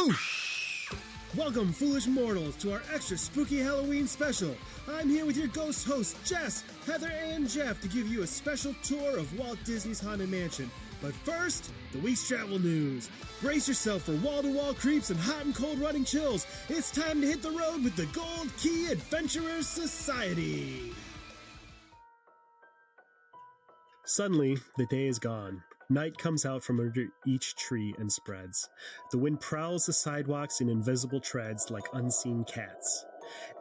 Boosh! Welcome, foolish mortals, to our extra spooky Halloween special. I'm here with your ghost hosts, Jess, Heather, and Jeff, to give you a special tour of Walt Disney's Haunted Mansion. But first, the week's travel news. Brace yourself for wall-to-wall creeps and hot and cold running chills. It's time to hit the road with the Gold Key Adventurers Society. Suddenly, the day is gone. Night comes out from under each tree and spreads. The wind prowls the sidewalks in invisible treads like unseen cats.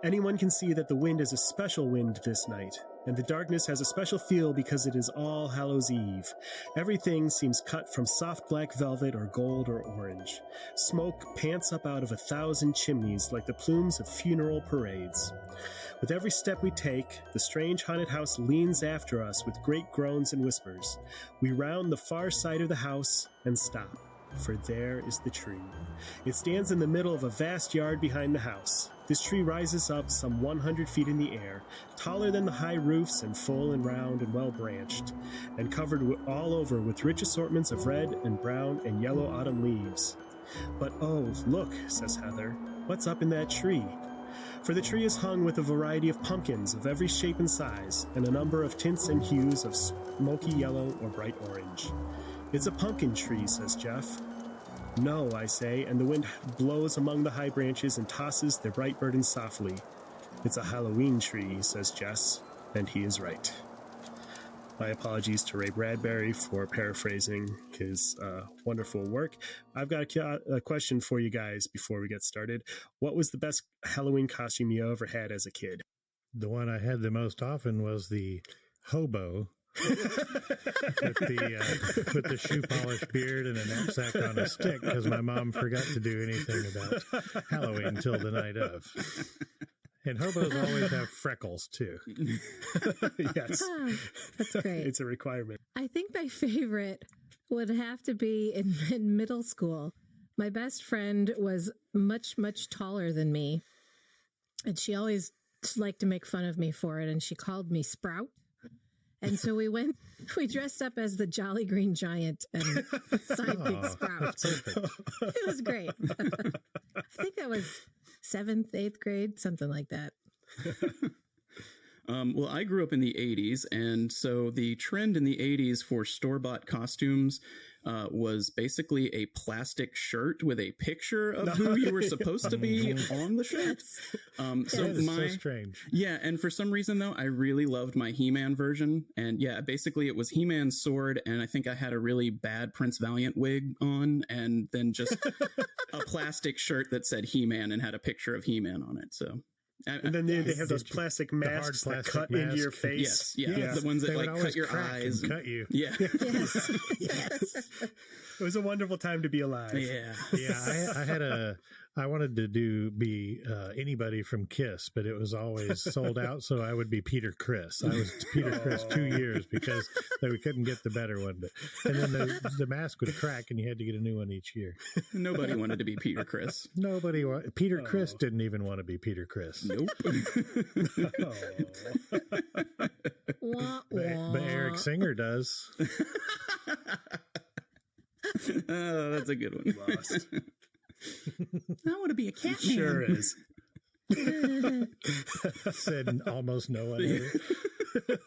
Anyone can see that the wind is a special wind this night, and the darkness has a special feel because it is All Hallows Eve. Everything seems cut from soft black velvet or gold or orange. Smoke pants up out of 1,000 chimneys like the plumes of funeral parades. With every step we take, the strange haunted house leans after us with great groans and whispers. We round the far side of the house and stop, for there is the tree. It stands in the middle of a vast yard behind the house. This tree rises up some 100 feet in the air, taller than the high roofs and full and round and well-branched, and covered all over with rich assortments of red and brown and yellow autumn leaves. But oh, look, says Heather, what's up in that tree? For the tree is hung with a variety of pumpkins of every shape and size, and a number of tints and hues of smoky yellow or bright orange. It's a pumpkin tree, says Jeff. No, I say, and the wind blows among the high branches and tosses their bright burdens softly. It's a Halloween tree, says Jess, and he is right. My apologies to Ray Bradbury for paraphrasing his wonderful work. I've got a question for you guys before we get started. What was the best Halloween costume you ever had as a kid? The one I had the most often was the hobo with the shoe polished beard and a knapsack on a stick because my mom forgot to do anything about Halloween till the night of. And hobos always have freckles, too. Yes. That's great. It's a requirement. I think my favorite would have to be in middle school. My best friend was much, much taller than me. And she always liked to make fun of me for it. And she called me Sprout. And so we dressed up as the Jolly Green Giant and Sidekick Sprout. It was great. I think that was 7th, 8th grade, something like that. Well, I grew up in the 80s, and so the trend in the 80s for store-bought costumes was basically a plastic shirt with a picture of who you were supposed to be on the shirt. So strange. Yeah, and for some reason, though, I really loved my He-Man version. And yeah, basically it was He-Man's sword, and I think I had a really bad Prince Valiant wig on, and then just a plastic shirt that said He-Man and had a picture of He-Man on it, so... And then they have those plastic masks that cut into your face. Yes. The ones that like cut your eyes. And cut you. Yeah. Yes. It was a wonderful time to be alive. Yeah. I wanted to be anybody from Kiss, but it was always sold out, so I would be Peter Criss. I was Peter Criss 2 years because we couldn't get the better one. And then the mask would crack and you had to get a new one each year. Nobody wanted to be Peter Criss. Peter Criss didn't even want to be Peter Criss. Nope. But Eric Singer does. Oh, that's a good one. Lost. I want to be a cat. Sure is. Said almost no one ever.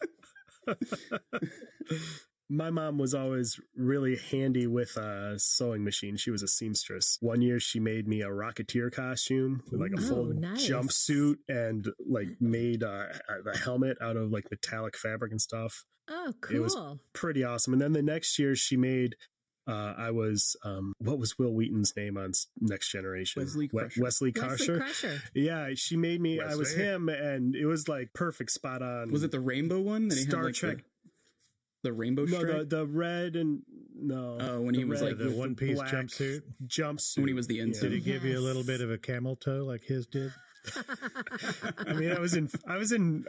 My mom was always really handy with a sewing machine. She was a seamstress. One year she made me a Rocketeer costume with like a full jumpsuit and like made the helmet out of like metallic fabric and stuff. Oh, cool. It was pretty awesome. And then the next year she made what was Will Wheaton's name on Next Generation? Wesley Crusher. Yeah, she made me. Wesley. I was him, and it was like perfect, spot on. Was it the rainbow one? That Star he had, like, Trek. The rainbow stripe? No, the red and no. Oh, when he was like the one-piece jumpsuit. When he was the ensign. Did he give you a little bit of a camel toe like his did? I mean, I was in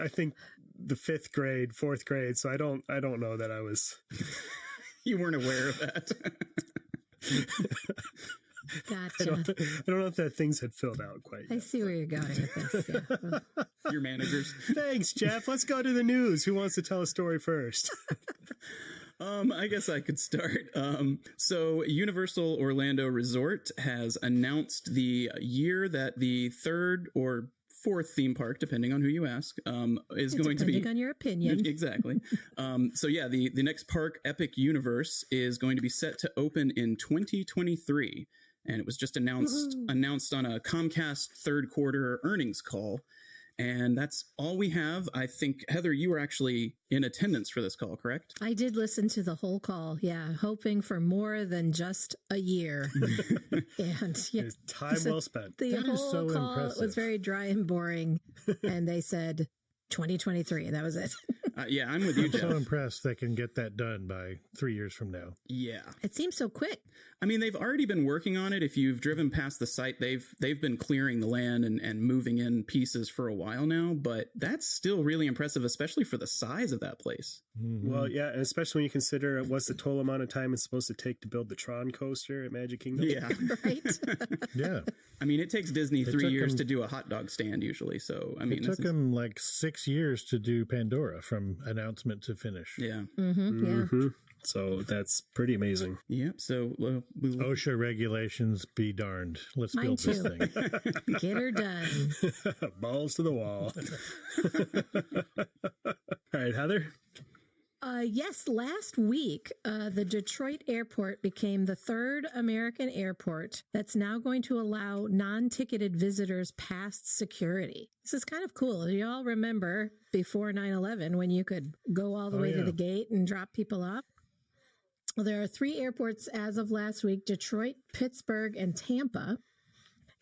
I think the 5th grade, 4th grade, so I don't know that I was. You weren't aware of that. Gotcha. I don't know if that things had filled out quite yet. I see where you're going with this. Yeah. Your managers. Thanks, Jeff. Let's go to the news. Who wants to tell a story first? I guess I could start. So Universal Orlando Resort has announced the year that the third or fourth theme park, depending on who you ask, is going to be. Depending on your opinion. Exactly. So yeah, the next park, Epic Universe, is going to be set to open in 2023. And it was just announced on a Comcast third quarter earnings call. And that's all we have. I think, Heather, you were actually in attendance for this call, correct? I did listen to the whole call. Yeah. Hoping for more than just a year. And yeah, time well spent. The That is whole so call impressive. was very dry and boring. And they said 2023. That was it. Yeah, I'm with you, I'm Jeff. so impressed they can get that done by 3 years from now. Yeah. It seems so quick. I mean, they've already been working on it. If you've driven past the site, they've been clearing the land and moving in pieces for a while now, but that's still really impressive, especially for the size of that place. Mm-hmm. Well, yeah, and especially when you consider what's the total amount of time it's supposed to take to build the Tron coaster at Magic Kingdom. Yeah. Right? Yeah. I mean, it takes Disney It 3 took years them- to do a hot dog stand usually. So, I mean, It took them like 6 years to do Pandora from announcement to finish. yeah. Mm-hmm. Yeah. Mhm. So that's pretty amazing. Yep. So, OSHA regulations be darned. Let's Mine build this too. thing. Get her done. Balls to the wall. All right, Heather. Yes, last week, the Detroit airport became the third American airport that's now going to allow non-ticketed visitors past security. This is kind of cool. You all remember before 9/11 when you could go all the way to the gate and drop people off? Well, there are 3 airports as of last week: Detroit, Pittsburgh, and Tampa.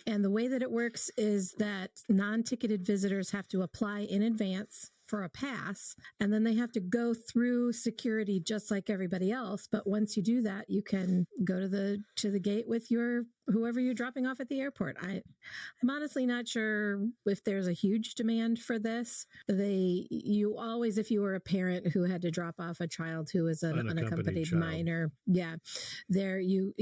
And the way that it works is that non-ticketed visitors have to apply in advance for a pass, and then they have to go through security just like everybody else. But once you do that, you can go to the gate with whoever you're dropping off at the airport. I'm honestly not sure if there's a huge demand for this. You always, if you were a parent who had to drop off a child who was an unaccompanied child. minor, there you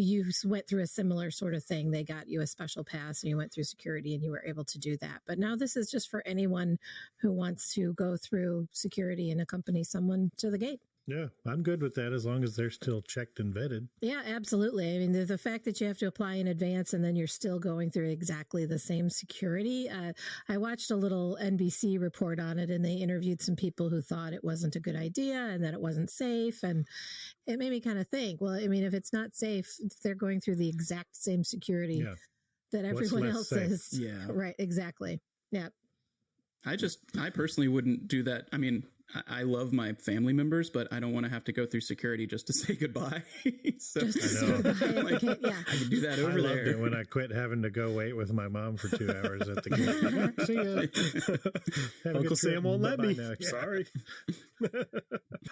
went through a similar sort of thing. They got you a special pass and you went through security and you were able to do that. But now this is just for anyone who wants to go through security and accompany someone to the gate. Yeah, I'm good with that as long as they're still checked and vetted. Yeah, absolutely. I mean, the fact that you have to apply in advance and then you're still going through exactly the same security. I watched a little NBC report on it, and they interviewed some people who thought it wasn't a good idea and that it wasn't safe. And it made me kind of think, well, I mean, if it's not safe, they're going through the exact same security that everyone less else safe? is. Yeah. Right. Exactly. Yeah. I personally wouldn't do that. I mean, I love my family members, but I don't want to have to go through security just to say goodbye. So, Just to I say know. goodbye. Like, Okay, yeah. I can do that I over loved there. it when I quit having to go wait with my mom for 2 hours at the gate. See ya. Have a Uncle good Sam trip. won't let Bye-bye me. now. Yeah. Sorry.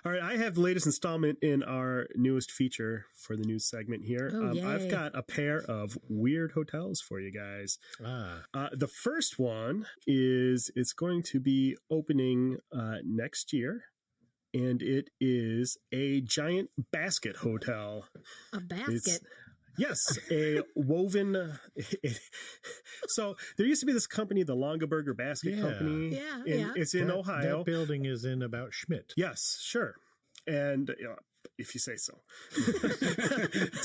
All right, I have the latest installment in our newest feature for the news segment here. Oh, yay. I've got a pair of weird hotels for you guys. The first one is it's going to be opening next year, and it is a giant basket hotel. A basket. Yes, a woven. So there used to be this company, the Longaberger Basket Yeah. Company. Yeah, and yeah. It's in Ohio. That building is in about Schmidt. Yes, sure. And if you say so.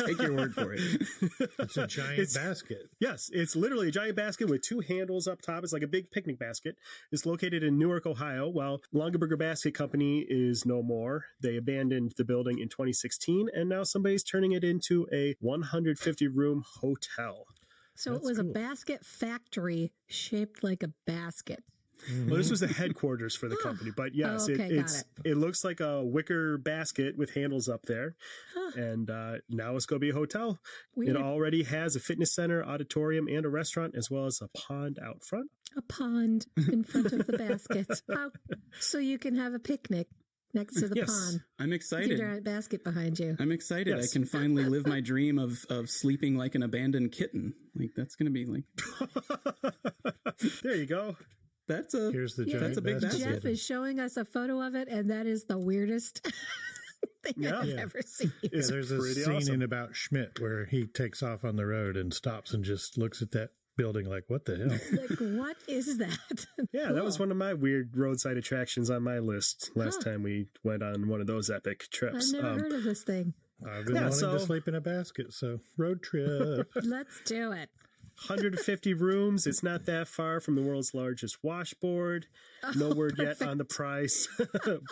Take your word for it. It's a giant basket. Yes, it's literally a giant basket with 2 handles up top. It's like a big picnic basket. It's located in Newark, Ohio. Well, Longaberger Basket Company is no more. They abandoned the building in 2016, and now somebody's turning it into a 150-room hotel. So That's it was a cool. basket factory shaped like a basket. Well, this was the headquarters for the company, but yes, okay, got it looks like a wicker basket with handles up there, and now it's going to be a hotel. Weird. It already has a fitness center, auditorium, and a restaurant, as well as a pond out front. A pond in front of the basket. So you can have a picnic next to the Yes. pond. I'm With excited. your basket behind you. I'm excited. Yes. I can finally live my dream of sleeping like an abandoned kitten. Like that's going to be like There you go. Here's the Yeah, giant a big basket. Jeff is showing us a photo of it, and that is the weirdest thing Yeah. I've Yeah. ever seen. It's There's a pretty scene awesome. in about Schmidt where he takes off on the road and stops and just looks at that building like, what the hell? Like, what is that? Yeah, that was one of my weird roadside attractions on my list last time we went on one of those epic trips. I've never heard of this thing. I've been wanting to sleep in a basket, so road trip. Let's do it. 150 rooms. It's not that far from the world's largest washboard. No word yet on the price,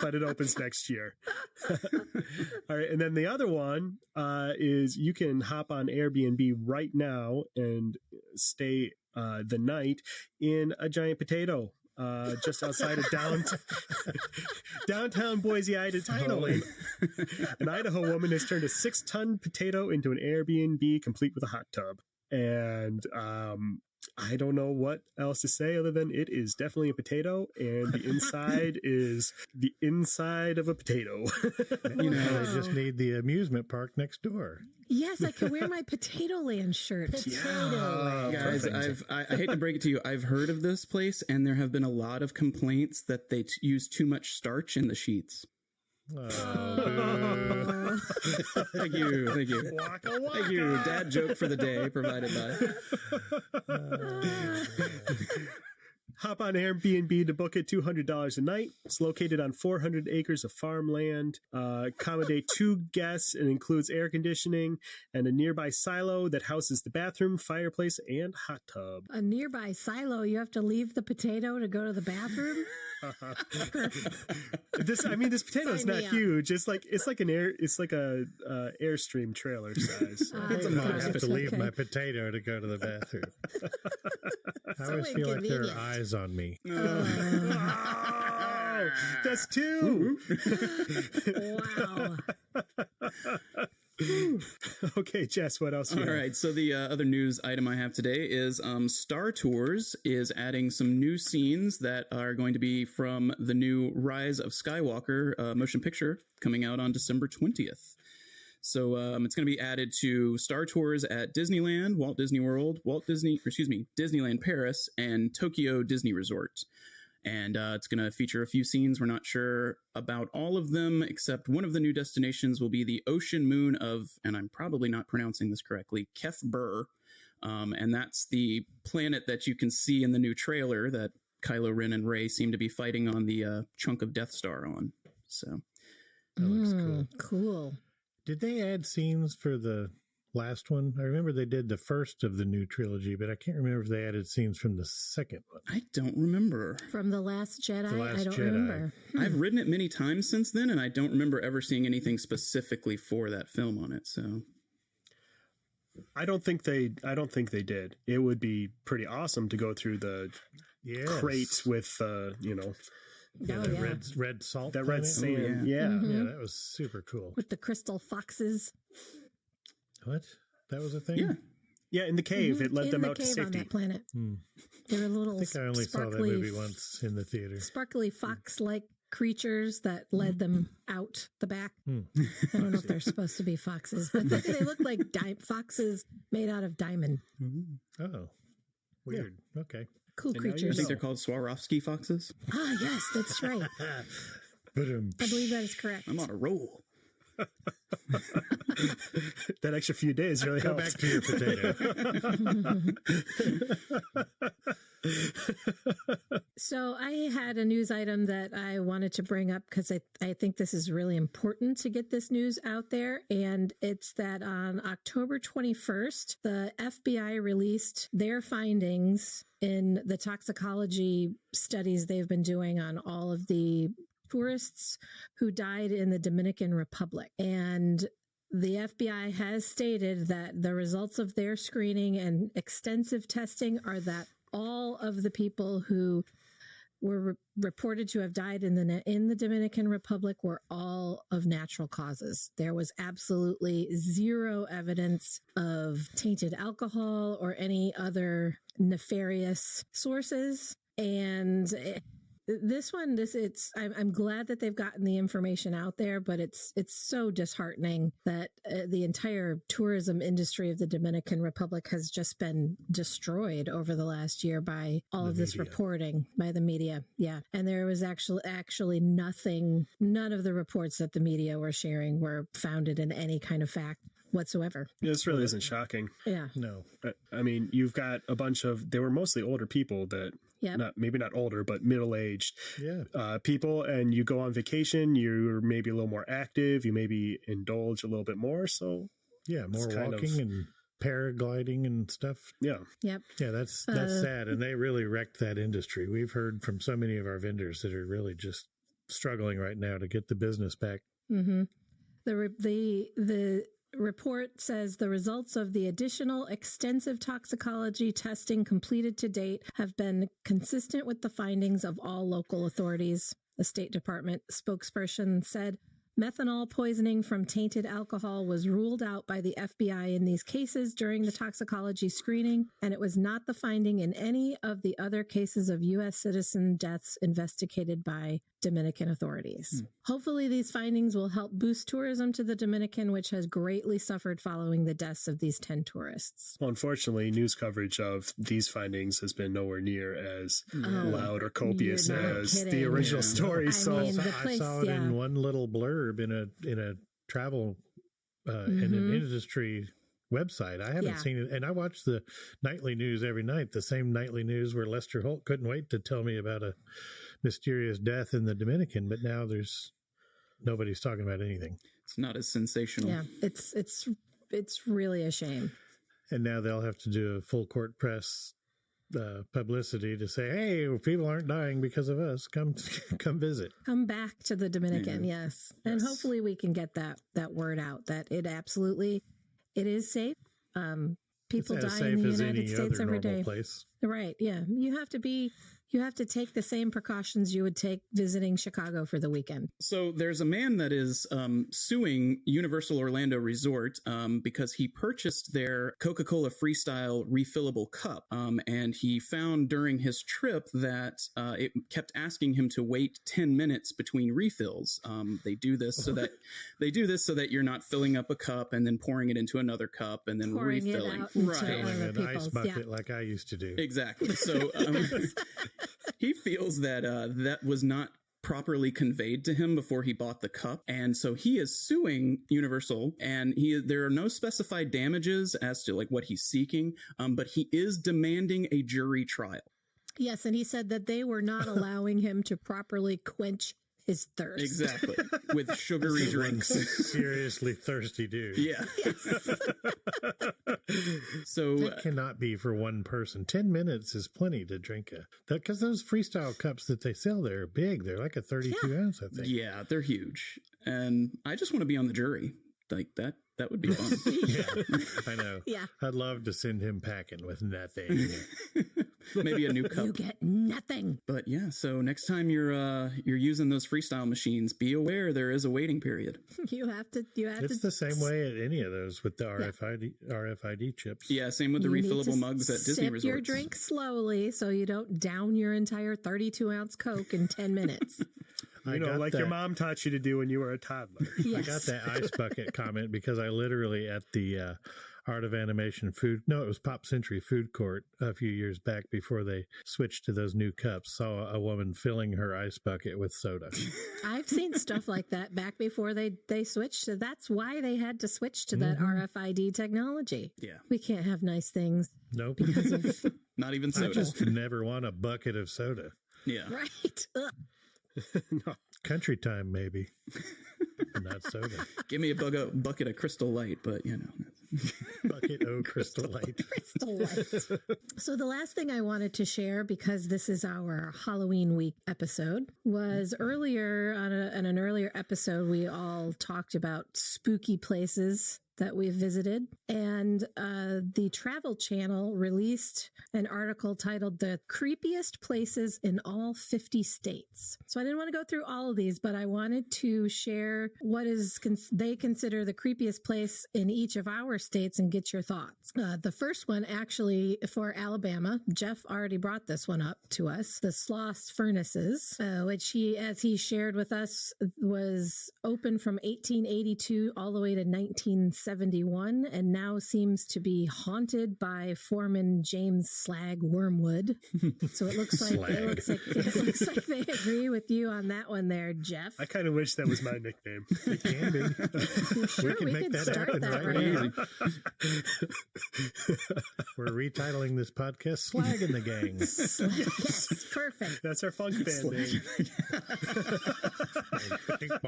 but it opens next year. All right. And then the other one is you can hop on Airbnb right now and stay the night in a giant potato just outside of downtown Boise, Idaho. An Idaho woman has turned a 6-ton potato into an Airbnb complete with a hot tub. And I don't know what else to say other than it is definitely a potato, and the inside is the inside of a potato. You know, they just need the amusement park next door. Yes, I can wear my Potato Land shirt. Guys, I hate to break it to you. I've heard of this place, and there have been a lot of complaints that they use too much starch in the sheets. Oh, Thank you. Waka waka. Thank you. Dad joke for the day provided by. Hop on Airbnb to book it, $200 a night. It's located on 400 acres of farmland. Accommodate 2 guests and includes air conditioning and a nearby silo that houses the bathroom, fireplace, and hot tub. A nearby silo, you have to leave the potato to go to the bathroom? This potato is Sign not me up. huge. It's like a Airstream trailer size. It's a I modest have to Okay. leave my potato to go to the bathroom. I always feel like there are eyes on me. Oh, that's 2. Wow. Okay, Jess, what else? All right. So the other news item I have today is Star Tours is adding some new scenes that are going to be from the new Rise of Skywalker motion picture coming out on December 20th. So it's going to be added to Star Tours at Disneyland, Walt Disney World, Disneyland Paris, and Tokyo Disney Resort. And it's going to feature a few scenes. We're not sure about all of them, except one of the new destinations will be the ocean moon of, and I'm probably not pronouncing this correctly, Kef-Bur. And that's the planet that you can see in the new trailer that Kylo Ren and Rey seem to be fighting on the chunk of Death Star on. So That looks cool. Cool. Did they add scenes for the last one? I remember they did the first of the new trilogy, but I can't remember if they added scenes from the second one. I don't remember. From The Last Jedi? The Last I don't Jedi. remember. I've ridden it many times since then, and I don't remember ever seeing anything specifically for that film on it. So I don't think they did. It would be pretty awesome to go through the crates with red salt. that red planet. sand. yeah. Yeah. Mhm. Yeah, that was super cool. With the crystal foxes. What? That was a thing? yeah. Yeah, in the cave, it led in them the out to cave on safety. that planet. Hmm. They were little I think I only saw that sparkly, movie once in the theater. sparkly fox-like creatures that led them out the back. Hmm. I don't know if they're supposed to be foxes, but they look like foxes made out of diamond. Oh, weird. Okay. Cool And now you I creatures. think they're called Swarovski foxes. Ah, yes, that's right. Ba-dum. I believe that is correct. I'm on a roll. That extra few days really Go helps. back to your potato. So I had a news item that I wanted to bring up because I think this is really important to get this news out there. And it's that on October 21st, the FBI released their findings in the toxicology studies they've been doing on all of the tourists who died in the Dominican Republic. And the FBI has stated that the results of their screening and extensive testing are that all of the people who were reported to have died in the Dominican Republic were all of natural causes. There was absolutely zero evidence of tainted alcohol or any other nefarious sources. And I'm glad that they've gotten the information out there, but it's so disheartening that the entire tourism industry of the Dominican Republic has just been destroyed over the last year by all of this reporting by the media. Yeah. And there was actually none of the reports that the media were sharing were founded in any kind of fact. whatsoever. This really isn't shocking. Yeah. No. I mean, you've got a bunch of, they were mostly older people that, Yep. maybe not older, but middle-aged Yeah. people, and you go on vacation, you're maybe a little more active, you maybe indulge a little bit more, so Yeah, more it's kind of- walking and paragliding and stuff. yeah. Yep. Yeah, that's sad, and they really wrecked that industry. We've heard from so many of our vendors that are really just struggling right now to get the business back. Mm-hmm. The report says the results of the additional extensive toxicology testing completed to date have been consistent with the findings of all local authorities. The State Department spokesperson said methanol poisoning from tainted alcohol was ruled out by the FBI in these cases during the toxicology screening, and it was not the finding in any of the other cases of U.S. citizen deaths investigated by Dominican authorities. Hopefully these findings will help boost tourism to the Dominican, which has greatly suffered following the deaths of these 10 tourists. Well, unfortunately, news coverage of these findings has been nowhere near as loud or copious you're not as kidding. the original Yeah. story. I So mean, the I place, saw it yeah. in one little blurb in a travel in an industry website. I haven't Yeah. seen it, and I watch the nightly news every night. The same nightly news where Lester Holt couldn't wait to tell me about a mysterious death in the Dominican, but now nobody's talking about anything. It's not as sensational. Yeah, it's really a shame. And now they'll have to do a full court press publicity to say, "Hey, people aren't dying because of us. Come visit." Come back to the Dominican, yes. And Yes. hopefully we can get that word out that it is safe. People It's as die safe in the as United any States other every normal day. place. Right. Yeah. You have to take the same precautions you would take visiting Chicago for the weekend. So there's a man that is suing Universal Orlando Resort because he purchased their Coca Cola Freestyle refillable cup, and he found during his trip that it kept asking him to wait 10 minutes between refills. They do this so that you're not filling up a cup and then pouring it into another cup and then Pouring it refilling. out into Right. Filling other an ice people's, bucket yeah. like I used to do. Exactly. So he feels that that was not properly conveyed to him before he bought the cup, and so he is suing Universal. And there are no specified damages as to like what he's seeking, but he is demanding a jury trial. Yes, and he said that they were not allowing him to properly quench his thirst. Exactly, with sugary drinks. Seriously thirsty dude. Yeah. So That cannot be for one person. 10 minutes is plenty to drink because those freestyle cups that they sell there are big. They're like a 32 ounce, I think. yeah, they're huge, and I just want to be on the jury like that. That would be fun. Yeah, I know. Yeah. I'd love to send him packing with nothing. Maybe a new cup. You get nothing. But yeah, so next time you're using those freestyle machines, be aware there is a waiting period. You have to. It's the same way at any of those with the RFID chips. Yeah, same with the You need refillable to mugs at Disney sip resorts. your drink slowly so you don't down your entire 32-ounce Coke in 10 minutes. I you know, got like that. your mom taught you to do when you were a toddler. Yes. I got that ice bucket comment because I literally at the Art of Animation it was Pop Century Food Court a few years back before they switched to those new cups, saw a woman filling her ice bucket with soda. I've seen stuff like that back before they switched. So that's why they had to switch to that RFID technology. Yeah. We can't have nice things Nope. because of Not even I soda. just never want a bucket of soda. Yeah. right. Ugh. No. Country time, maybe. But not soda. Give me a bucket of Crystal Light, but you know. Bucket o' Crystal Light. Crystal Light. So the last thing I wanted to share, because this is our Halloween week episode, was earlier on an earlier episode, we all talked about spooky places that we visited, and the Travel Channel released an article titled "The Creepiest Places in All 50 States." So I didn't want to go through all of these, but I wanted to share what they consider the creepiest place in each of our states and get your thoughts. The first one, actually, for Alabama, Jeff already brought this one up to us, the Sloss Furnaces, which as he shared with us, was open from 1882 all the way to 1960. 1971 and now seems to be haunted by foreman James Slag Wormwood. So it looks like they agree with you on that one there, Jeff. I kind of wish that was my nickname. It can be. Sure, we make can that start happen that right right now. now. We're retitling this podcast Slag in the Gang. Yes, perfect. That's our funk band name.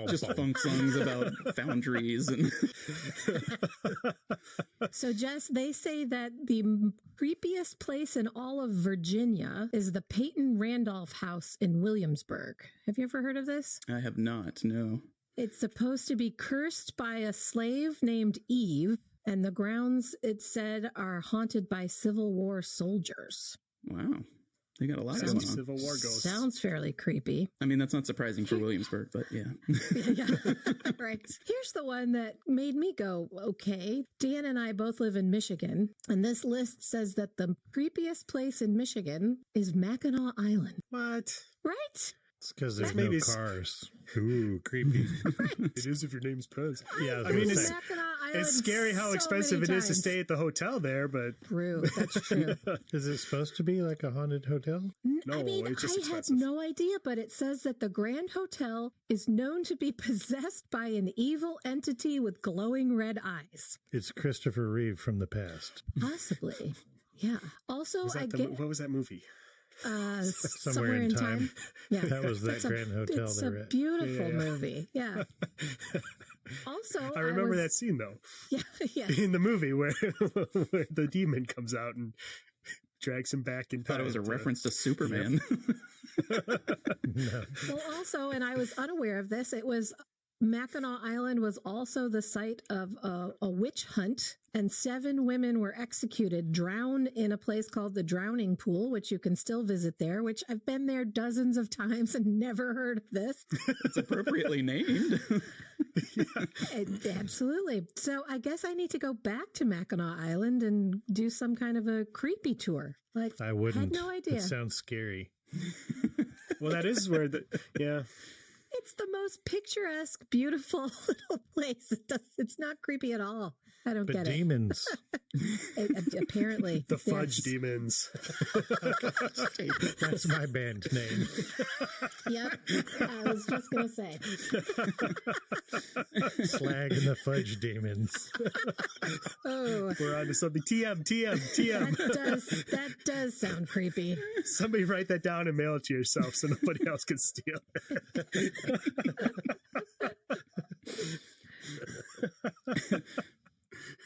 Just funk songs about foundries and So, Jess, they say that the creepiest place in all of Virginia is the Peyton Randolph House in Williamsburg. Have you ever heard of this? I have not, no. It's supposed to be cursed by a slave named Eve, and the grounds, it said, are haunted by Civil War soldiers. Wow. They got a lot going on. Civil War ghosts. Sounds fairly creepy. I mean, that's not surprising for Williamsburg, but yeah. Yeah, right. Here's the one that made me go, okay. Dan and I both live in Michigan, and this list says that the creepiest place in Michigan is Mackinac Island. What? Right? It's because there's Maybe no it's- cars. Ooh, creepy. It is if your name's Pez. Yeah, I mean, Mackinac Island it's scary how so expensive many it is to times. stay at the hotel there, but True, that's true. Is it supposed to be like a haunted hotel? No, I mean, it's just I expensive. had no idea, but it says that the Grand Hotel is known to be possessed by an evil entity with glowing red eyes. It's Christopher Reeve from the past. Possibly. Yeah. Also, was I that get what was that movie? Somewhere in Time. Yeah. That was that It's Grand Hotel It's they a were at. beautiful Yeah. movie. Yeah. Also, I remember that scene though Yeah. Yeah. in the movie where where the demon comes out and drags him back in I thought time. it was a to- reference to Superman. No. Well, also, and I was unaware of this, it was Mackinac Island was also the site of a witch hunt, and 7 women were executed, drowned in a place called the Drowning Pool, which you can still visit there, which I've been there dozens of times and never heard of this. It's appropriately named. Absolutely. So I guess I need to go back to Mackinac Island and do some kind of a creepy tour. Like, I wouldn't. no idea. It sounds scary. Well, that is where yeah. It's the most picturesque, beautiful little place. It's not creepy at all. I don't But get demons. it. Apparently. The Fudge Yes. Demons. That's my band name. Yep. I was just going to say. Slag and the Fudge Demons. Oh, We're on to something. TM. that does sound creepy. Somebody write that down and mail it to yourself so nobody else can steal it.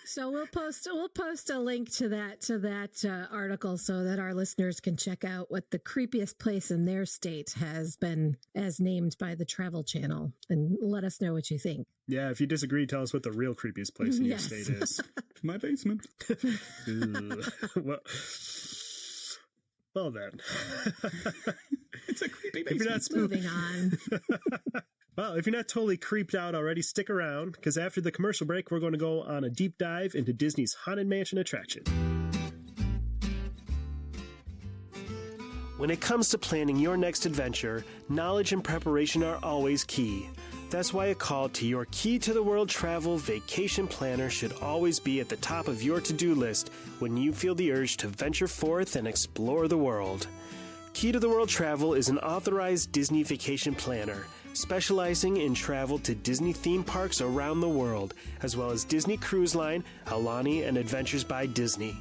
So we'll post a link to that article so that our listeners can check out what the creepiest place in their state has been as named by the Travel Channel, and let us know what you think. Yeah, if you disagree, tell us what the real creepiest place in your Yes. state is. My basement. Ugh. Well then. It's a creepy If you're not basement. spooked, Moving on. well, if you're not totally creeped out already, stick around because after the commercial break, we're going to go on a deep dive into Disney's Haunted Mansion attraction. When it comes to planning your next adventure, knowledge and preparation are always key. That's why a call to your Key to the World Travel Vacation Planner should always be at the top of your to-do list when you feel the urge to venture forth and explore the world. Key to the World Travel is an authorized Disney vacation planner, specializing in travel to Disney theme parks around the world, as well as Disney Cruise Line, Aulani, and Adventures by Disney.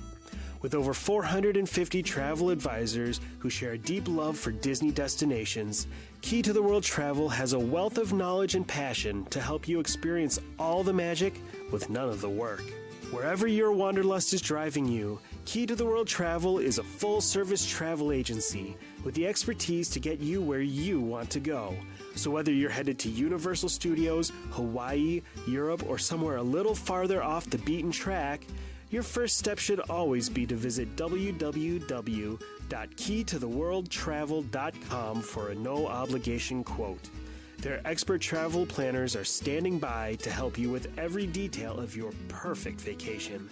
With over 450 travel advisors who share a deep love for Disney destinations, Key to the World Travel has a wealth of knowledge and passion to help you experience all the magic with none of the work. Wherever your wanderlust is driving you, Key to the World Travel is a full-service travel agency with the expertise to get you where you want to go. So whether you're headed to Universal Studios, Hawaii, Europe, or somewhere a little farther off the beaten track, your first step should always be to visit www.keytotheworldtravel.com for a no-obligation quote. Their expert travel planners are standing by to help you with every detail of your perfect vacation.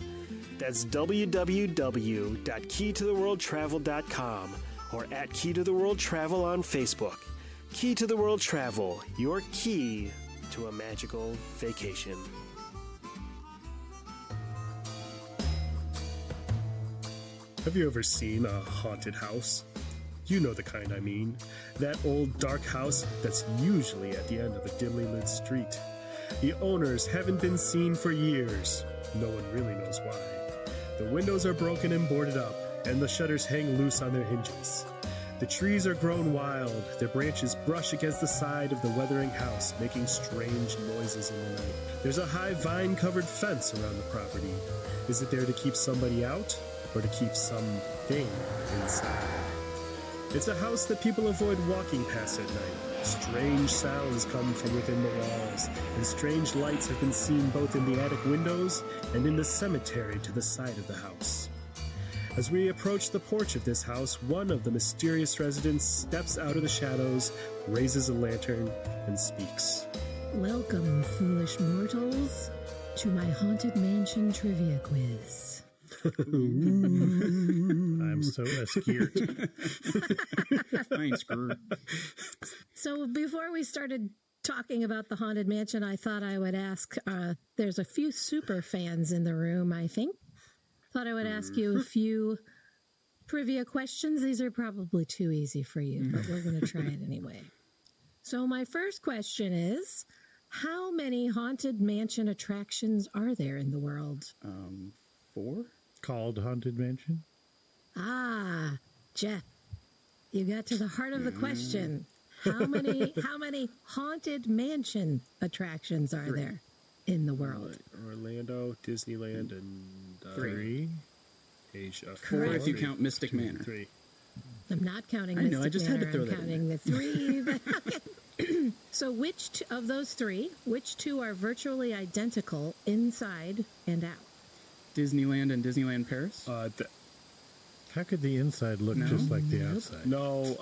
That's www.keytotheworldtravel.com or at Key to the World Travel on Facebook. Key to the World Travel, your key to a magical vacation. Have you ever seen a haunted house? You know the kind I mean. That old dark house that's usually at the end of a dimly lit street. The owners haven't been seen for years. No one really knows why. The windows are broken and boarded up, and the shutters hang loose on their hinges. The trees are grown wild. Their branches brush against the side of the weathering house, making strange noises in the night. There's a high vine-covered fence around the property. Is it there to keep somebody out, or to keep something inside? It's a house that people avoid walking past at night. Strange sounds come from within the walls, and strange lights have been seen both in the attic windows and in the cemetery to the side of the house. As we approach the porch of this house, one of the mysterious residents steps out of the shadows, raises a lantern, and speaks. Welcome, foolish mortals, to my Haunted Mansion trivia quiz. I'm so scared. I ain't screwed. So before we started talking about the Haunted Mansion, I thought I would ask, there's a few super fans in the room, I think. Thought I would ask you a few trivia questions. These are probably too easy for you, but we're going to try it anyway. So my first question is, how many Haunted Mansion attractions are there in the world? 4? Called Haunted Mansion? Ah, Jeff, you got to the heart of the question. How many Haunted Mansion attractions are there in the world? Orlando, Disneyland, and 3. Asia. 4 if you count Mystic Manor. 3. I'm not counting I know, Mystic I just had Manor. to throw I'm that in counting the 3. But so of those 3, which 2 are virtually identical inside and out? Disneyland and Disneyland Paris? How could the inside look just like the outside? No,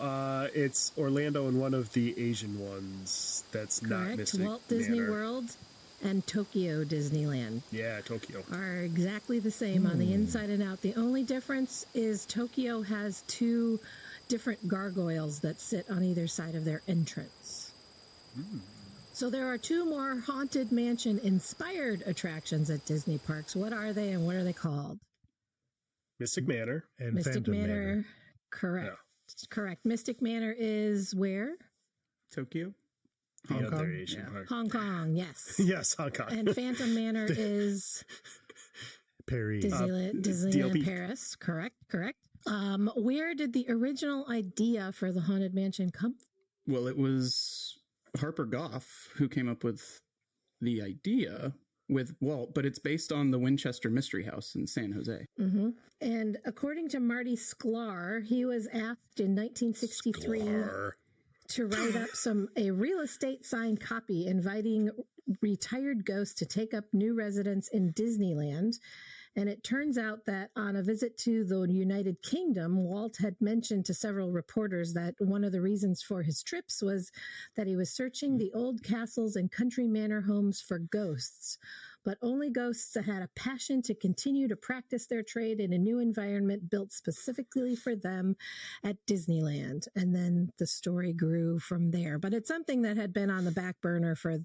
it's Orlando and one of the Asian ones that's not Correct. Mystic Walt Disney Manor. World and Tokyo Disneyland Yeah, Tokyo. are exactly the same on the inside and out. The only difference is Tokyo has 2 different gargoyles that sit on either side of their entrance. So there are 2 more Haunted Mansion inspired attractions at Disney parks. What are they and what are they called? Mystic Manor. And Mystic Phantom Manor. Correct. Correct. Mystic Manor is where? Tokyo? The Hong other Kong? Asian Yeah. park. Hong Kong, yes. Yes, Hong Kong. And Phantom Manor is Paris. Disneyland DLP. Paris. Correct. Where did the original idea for the Haunted Mansion come from? Well, it was Harper Goff who came up with the idea with Walt, but it's based on the Winchester Mystery House in San Jose. Mm-hmm. And according to Marty Sklar, he was asked in 1963 to write up a real estate sign copy inviting retired ghosts to take up new residence in Disneyland. And it turns out that on a visit to the United Kingdom, Walt had mentioned to several reporters that one of the reasons for his trips was that he was searching the old castles and country manor homes for ghosts, but only ghosts that had a passion to continue to practice their trade in a new environment built specifically for them at Disneyland. And then the story grew from there. But it's something that had been on the back burner for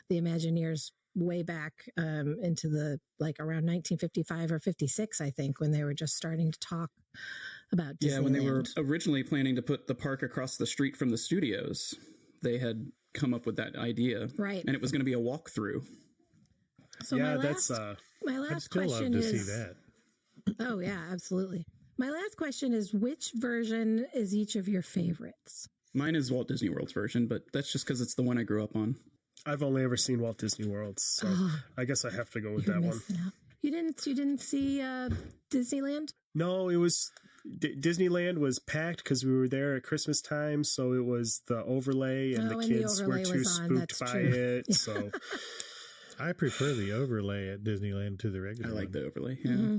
the Imagineers way back into the around 1955 or 56, I think, when they were just starting to talk about Disneyland. Yeah, when they were originally planning to put the park across the street from the studios, they had come up with that idea. Right. And it was going to be a walkthrough. So yeah, my I'd last still love question to is, see that. Oh, yeah, absolutely. My last question is, which version is each of your favorites? Mine is Walt Disney World's version, but that's just because it's the one I grew up on. I've only ever seen Walt Disney World, so I guess I have to go with You're that one. missing out. You didn't see Disneyland? No, it was Disneyland was packed because we were there at Christmas time, so it was the overlay, and the kids were too spooked by it. So I prefer the overlay at Disneyland to the regular I like one. the overlay. Yeah. Mm-hmm.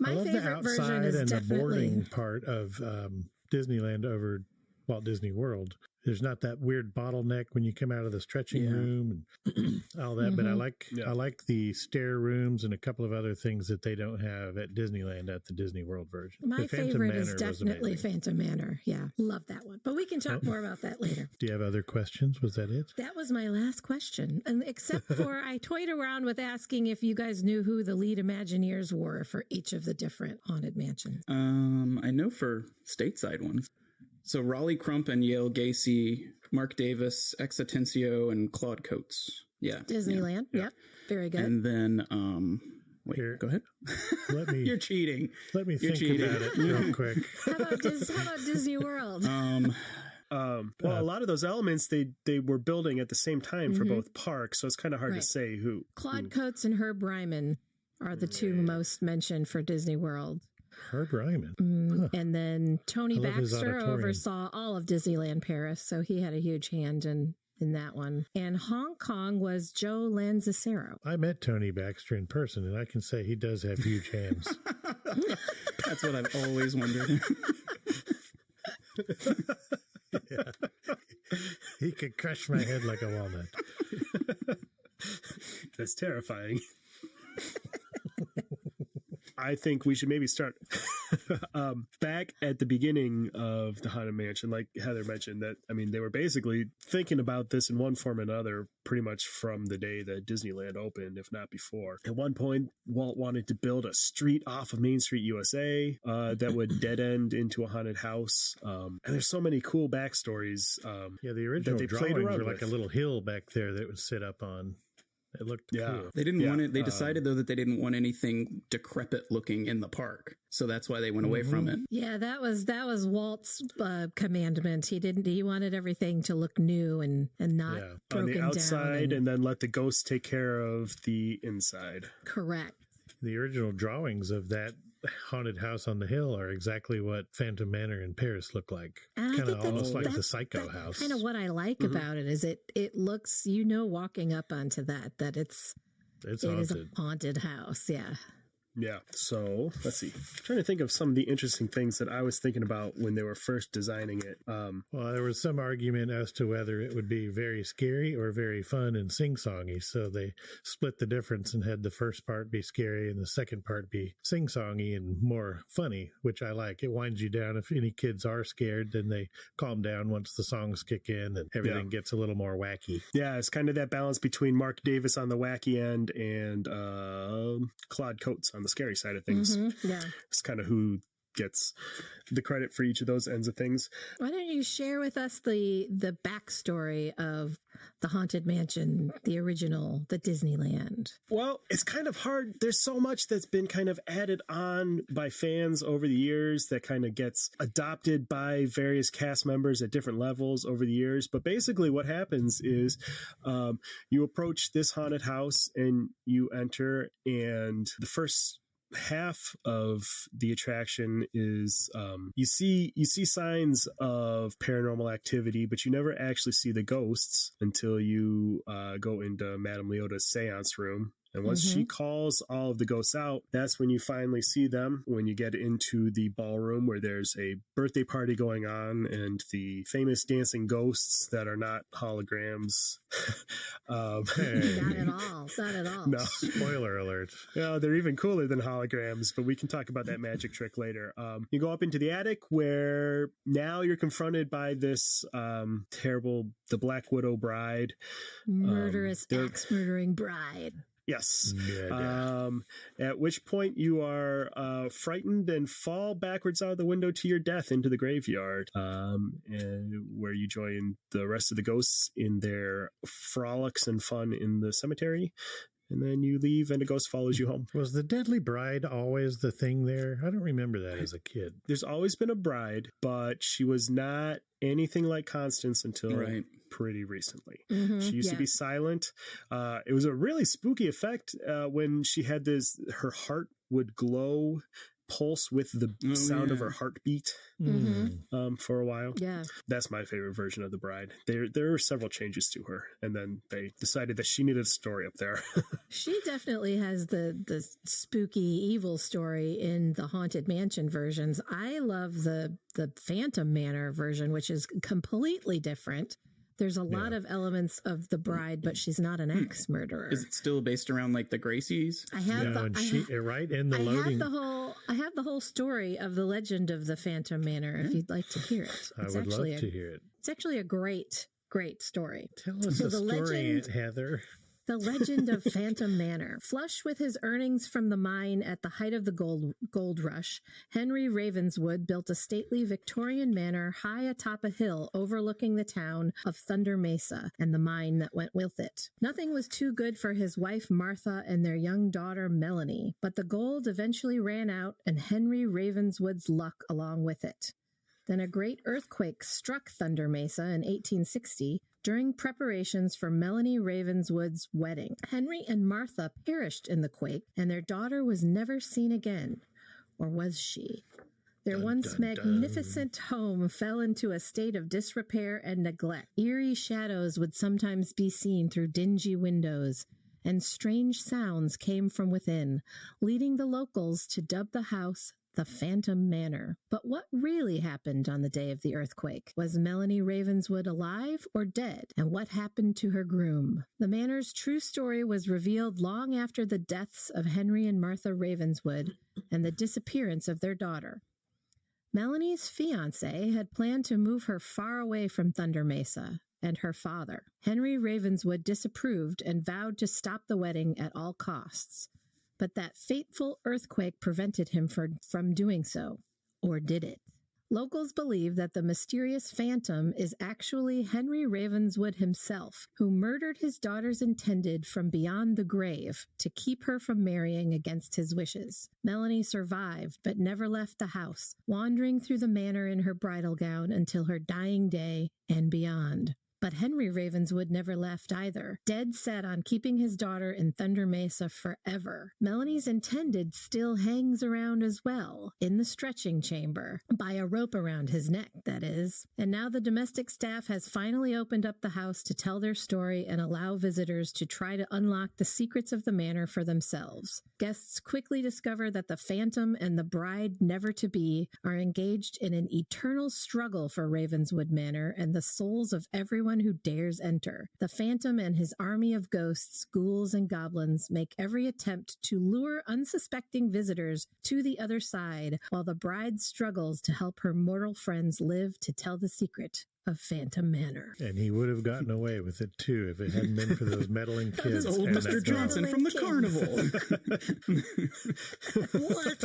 I My love the favorite version outside is and the definitely boarding part of Disneyland over Walt Disney World there's not that weird bottleneck when you come out of the stretching room and all that. But I like the stair rooms and a couple of other things that they don't have at Disneyland at the Disney World version. My favorite is definitely Phantom Manor. Yeah, love that one. But we can talk more about that later. Do you have other questions? Was that it? That was my last question. And except for I toyed around with asking if you guys knew who the lead Imagineers were for each of the different haunted mansions. I know for stateside ones. So Raleigh Crump and Yale Gacy, Mark Davis, Ex Atencio, and Claude Coates. Yeah. Disneyland. Yeah. Yep. Very good. And then, wait, go ahead. You're cheating. Let me think about it real quick. How about Disney World? Well, a lot of those elements they were building at the same time for both parks, so it's kind of hard to say who. Claude Coates and Herb Ryman are the two most mentioned for Disney World. Herb Ryman. And then Tony Baxter oversaw all of Disneyland Paris, so he had a huge hand in that one. And Hong Kong was Joe Lanzicero. I met Tony Baxter in person, and I can say he does have huge hands. That's what I've always wondered. Yeah. He could crush my head like a walnut. That's terrifying. I think we should maybe start back at the beginning of the Haunted Mansion, like Heather mentioned, that, I mean, they were basically thinking about this in one form or another pretty much from the day that Disneyland opened, if not before. At one point, Walt wanted to build a street off of Main Street, USA, that would dead end into a haunted house. And there's so many cool backstories. The original drawings were like a little hill back there that it would sit up on. It looked cool. They didn't want it. They decided, though, that they didn't want anything decrepit looking in the park. So that's why they went away from it. Yeah, that was Walt's commandment. He wanted everything to look new and not broken down. On the outside, and then let the ghosts take care of the inside. Correct. The original drawings of that haunted house on the hill are exactly what Phantom Manor in Paris look like. Kind of almost like the Psycho house. Kind of what I like about it is it looks, walking up onto that it's haunted. Is a haunted house. Yeah. Yeah. So let's see. I'm trying to think of some of the interesting things that I was thinking about when they were first designing it. Well, there was some argument as to whether it would be very scary or very fun and sing-songy. So they split the difference and had the first part be scary and the second part be sing-songy and more funny, which I like. It winds you down. If any kids are scared, then they calm down once the songs kick in and everything gets a little more wacky. Yeah, it's kind of that balance between Mark Davis on the wacky end and Claude Coates on the scary side of things. Yeah. It's kind of who gets the credit for each of those ends of things. Why don't you share with us the backstory of the Haunted Mansion, the original, the Disneyland? Well, it's kind of hard. There's so much that's been kind of added on by fans over the years that kind of gets adopted by various cast members at different levels over the years. But basically what happens is you approach this haunted house and you enter, and the first half of the attraction is you see signs of paranormal activity, but you never actually see the ghosts until you go into Madame Leota's seance room. And once she calls all of the ghosts out, that's when you finally see them, when you get into the ballroom where there's a birthday party going on and the famous dancing ghosts that are not holograms. Not at all. Not at all. No. Spoiler alert. Yeah, they're even cooler than holograms, but we can talk about that magic trick later. You go up into the attic where now you're confronted by this terrible, the Black Widow bride. Murderous, axe-murdering bride. Yes. At which point you are frightened and fall backwards out of the window to your death into the graveyard, and where you join the rest of the ghosts in their frolics and fun in the cemetery. And then you leave and a ghost follows you home. Was the Deadly Bride always the thing there? I don't remember that as a kid. There's always been a bride, but she was not anything like Constance until pretty recently. She used to be silent. It was a really spooky effect when she had her heart would glow pulse with the sound of her heartbeat for a while. Yeah. That's my favorite version of the bride. There were several changes to her, and then they decided that she needed a story up there. She definitely has the spooky evil story in the Haunted Mansion versions. I love the Phantom Manor version, which is completely different. There's a lot of elements of the bride, but she's not an axe murderer. Is it still based around like the Gracies? I have right in the loading. I have the whole story of the legend of the Phantom Manor. If you'd like to hear it, I would love to hear it. It's actually a great story. Tell us the story, Aunt Heather. The legend of Phantom Manor. Flush with his earnings from the mine at the height of the gold rush, Henry Ravenswood built a stately Victorian manor high atop a hill overlooking the town of Thunder Mesa and the mine that went with it. Nothing was too good for his wife Martha and their young daughter Melanie, but the gold eventually ran out and Henry Ravenswood's luck along with it. Then a great earthquake struck Thunder Mesa in 1860 during preparations for Melanie Ravenswood's wedding. Henry and Martha perished in the quake, and their daughter was never seen again. Or was she? Their once magnificent home fell into a state of disrepair and neglect. Eerie shadows would sometimes be seen through dingy windows, and strange sounds came from within, leading the locals to dub the house the Phantom Manor. But what really happened on the day of the earthquake? Was Melanie Ravenswood alive or dead? And what happened to her groom? The manor's true story was revealed long after the deaths of Henry and Martha Ravenswood and the disappearance of their daughter. Melanie's fiancé had planned to move her far away from Thunder Mesa and her father. Henry Ravenswood disapproved and vowed to stop the wedding at all costs. But that fateful earthquake prevented him from doing so. Or did it? Locals believe that the mysterious phantom is actually Henry Ravenswood himself, who murdered his daughter's intended from beyond the grave to keep her from marrying against his wishes. Melanie survived, but never left the house, wandering through the manor in her bridal gown until her dying day and beyond. But Henry Ravenswood never left either, dead set on keeping his daughter in Thunder Mesa forever. Melanie's intended still hangs around as well, in the stretching chamber, by a rope around his neck, that is. And now the domestic staff has finally opened up the house to tell their story and allow visitors to try to unlock the secrets of the manor for themselves. Guests quickly discover that the phantom and the bride never-to-be are engaged in an eternal struggle for Ravenswood Manor and the souls of everyone who dares enter. The phantom and his army of ghosts, ghouls, and goblins make every attempt to lure unsuspecting visitors to the other side, while the bride struggles to help her mortal friends live to tell the secret of Phantom Manor. And he would have gotten away with it, too, if it hadn't been for those meddling kids. Old Mr. Johnson from the carnival. What?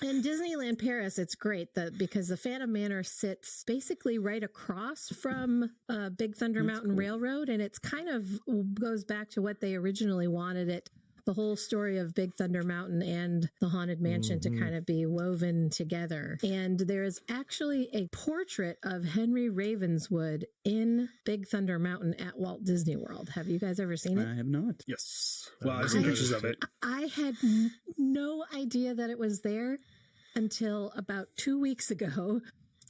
In Disneyland Paris, it's great because the Phantom Manor sits basically right across from Big Thunder Mountain Railroad, and it's kind of goes back to what they originally wanted it. The whole story of Big Thunder Mountain and the Haunted Mansion to kind of be woven together. And there is actually a portrait of Henry Ravenswood in Big Thunder Mountain at Walt Disney World. Have you guys ever seen it? I have not. Yes. Well, I've seen pictures of it. I had no idea that it was there until about 2 weeks ago.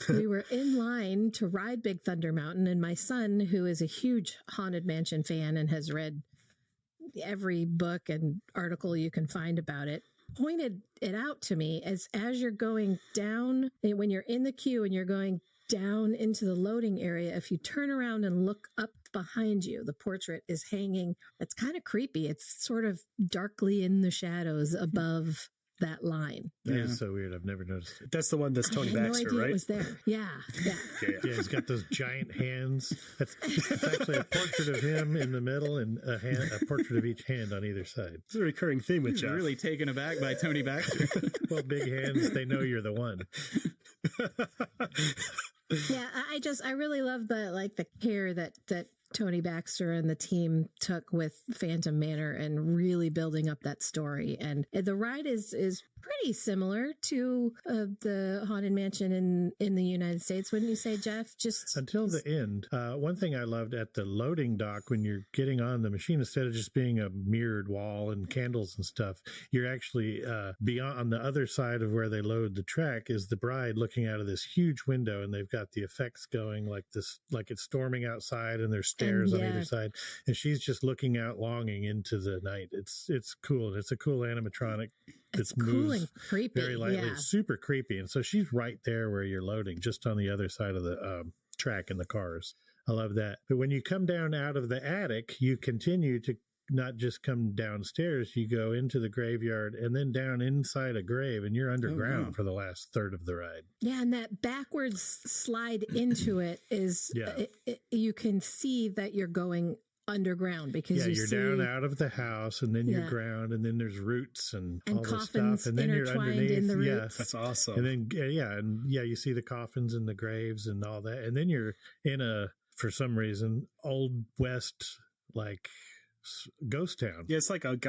We were in line to ride Big Thunder Mountain, and my son, who is a huge Haunted Mansion fan and has read every book and article you can find about it, pointed it out to me as you're going down, when you're in the queue and you're going down into the loading area, if you turn around and look up behind you, the portrait is hanging. It's kind of creepy. It's sort of darkly in the shadows above that line. That is so weird. I've never noticed it. That's the one that's Tony I had Baxter, no idea right? it was there. Yeah. Yeah, he's got those giant hands. It's actually a portrait of him in the middle and a portrait of each hand on either side. It's a recurring theme with He's Jeff. really taken aback by Tony Baxter. Well, big hands, they know you're the one. Yeah, I really love the care that Tony Baxter and the team took with Phantom Manor and really building up that story. And the ride is pretty similar to the Haunted Mansion in the United States, wouldn't you say, Jeff? Just until the end. One thing I loved at the loading dock when you're getting on the machine, instead of just being a mirrored wall and candles and stuff, you're actually beyond on the other side of where they load the track is the bride looking out of this huge window, and they've got the effects going like this, like it's storming outside and there's stairs on either side, and she's just looking out longing into the night. It's cool, and it's a cool animatronic. It's cool and creepy. Very lightly. It's super creepy. And so she's right there where you're loading, just on the other side of the track in the cars. I love that. But when you come down out of the attic, you continue to not just come downstairs, you go into the graveyard and then down inside a grave, and you're underground for the last third of the ride. Yeah, and that backwards slide into it is, you can see that you're going underground because you're down out of the house, and then you're ground, and then there's roots and all this stuff, and then you're underneath. In the roots. That's awesome. And then you see the coffins and the graves and all that, and then you're in for some reason, Old West like ghost town. Yeah, it's like a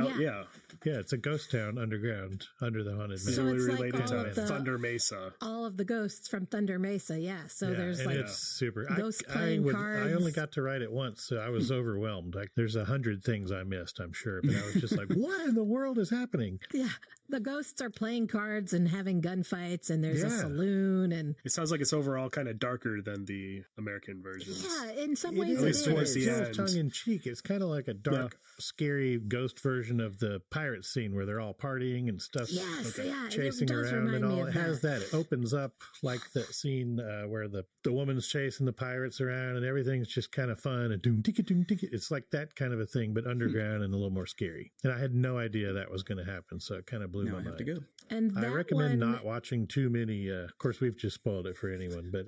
it's a ghost town underground under the Haunted Manor. So it's related like to Thunder Mesa. All of the ghosts from Thunder Mesa, So there's like it's super. Ghosts playing cards. I only got to ride it once, so I was overwhelmed. Like there's 100 things I missed, I'm sure, but I was just like, what in the world is happening? Yeah, the ghosts are playing cards and having gunfights, and there's a saloon, and it sounds like it's overall kind of darker than the American versions. Yeah, in some ways it is. Towards the end. Tongue in cheek. It's kind of like a dark, scary ghost version of the pirate scene where they're all partying and stuff. Yes, chasing around and all. It has that. It opens up like the scene where the woman's chasing the pirates around and everything's just kind of fun and doom ticka doom ticka. It's like that kind of a thing, but underground and a little more scary. And I had no idea that was going to happen, so it kind of blew my mind. I have to go. And I recommend not watching too many. Of course, we've just spoiled it for anyone, but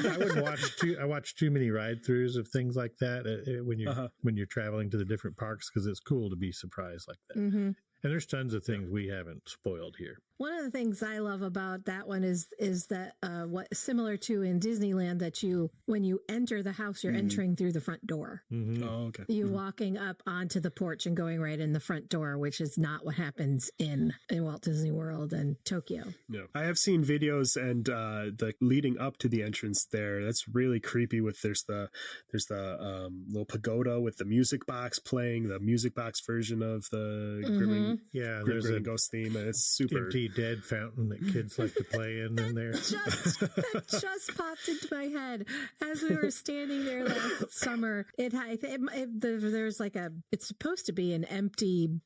I wouldn't watch I watch too many ride throughs of things like that when you're traveling to the different parks, because it's cool to be surprised like that. Mm-hmm. And there's tons of things we haven't spoiled here. One of the things I love about that one is that what similar to in Disneyland, that when you enter the house, you're entering through the front door. Mm-hmm. Oh, okay. You walking up onto the porch and going right in the front door, which is not what happens in Walt Disney World and Tokyo. No, I have seen videos and the leading up to the entrance there. That's really creepy. There's the little pagoda with the music box playing, the music box version of the there's a ghost theme, and it's super empty dead fountain that kids like to play in there. That just popped into my head as we were standing there last summer. There's like it's supposed to be an empty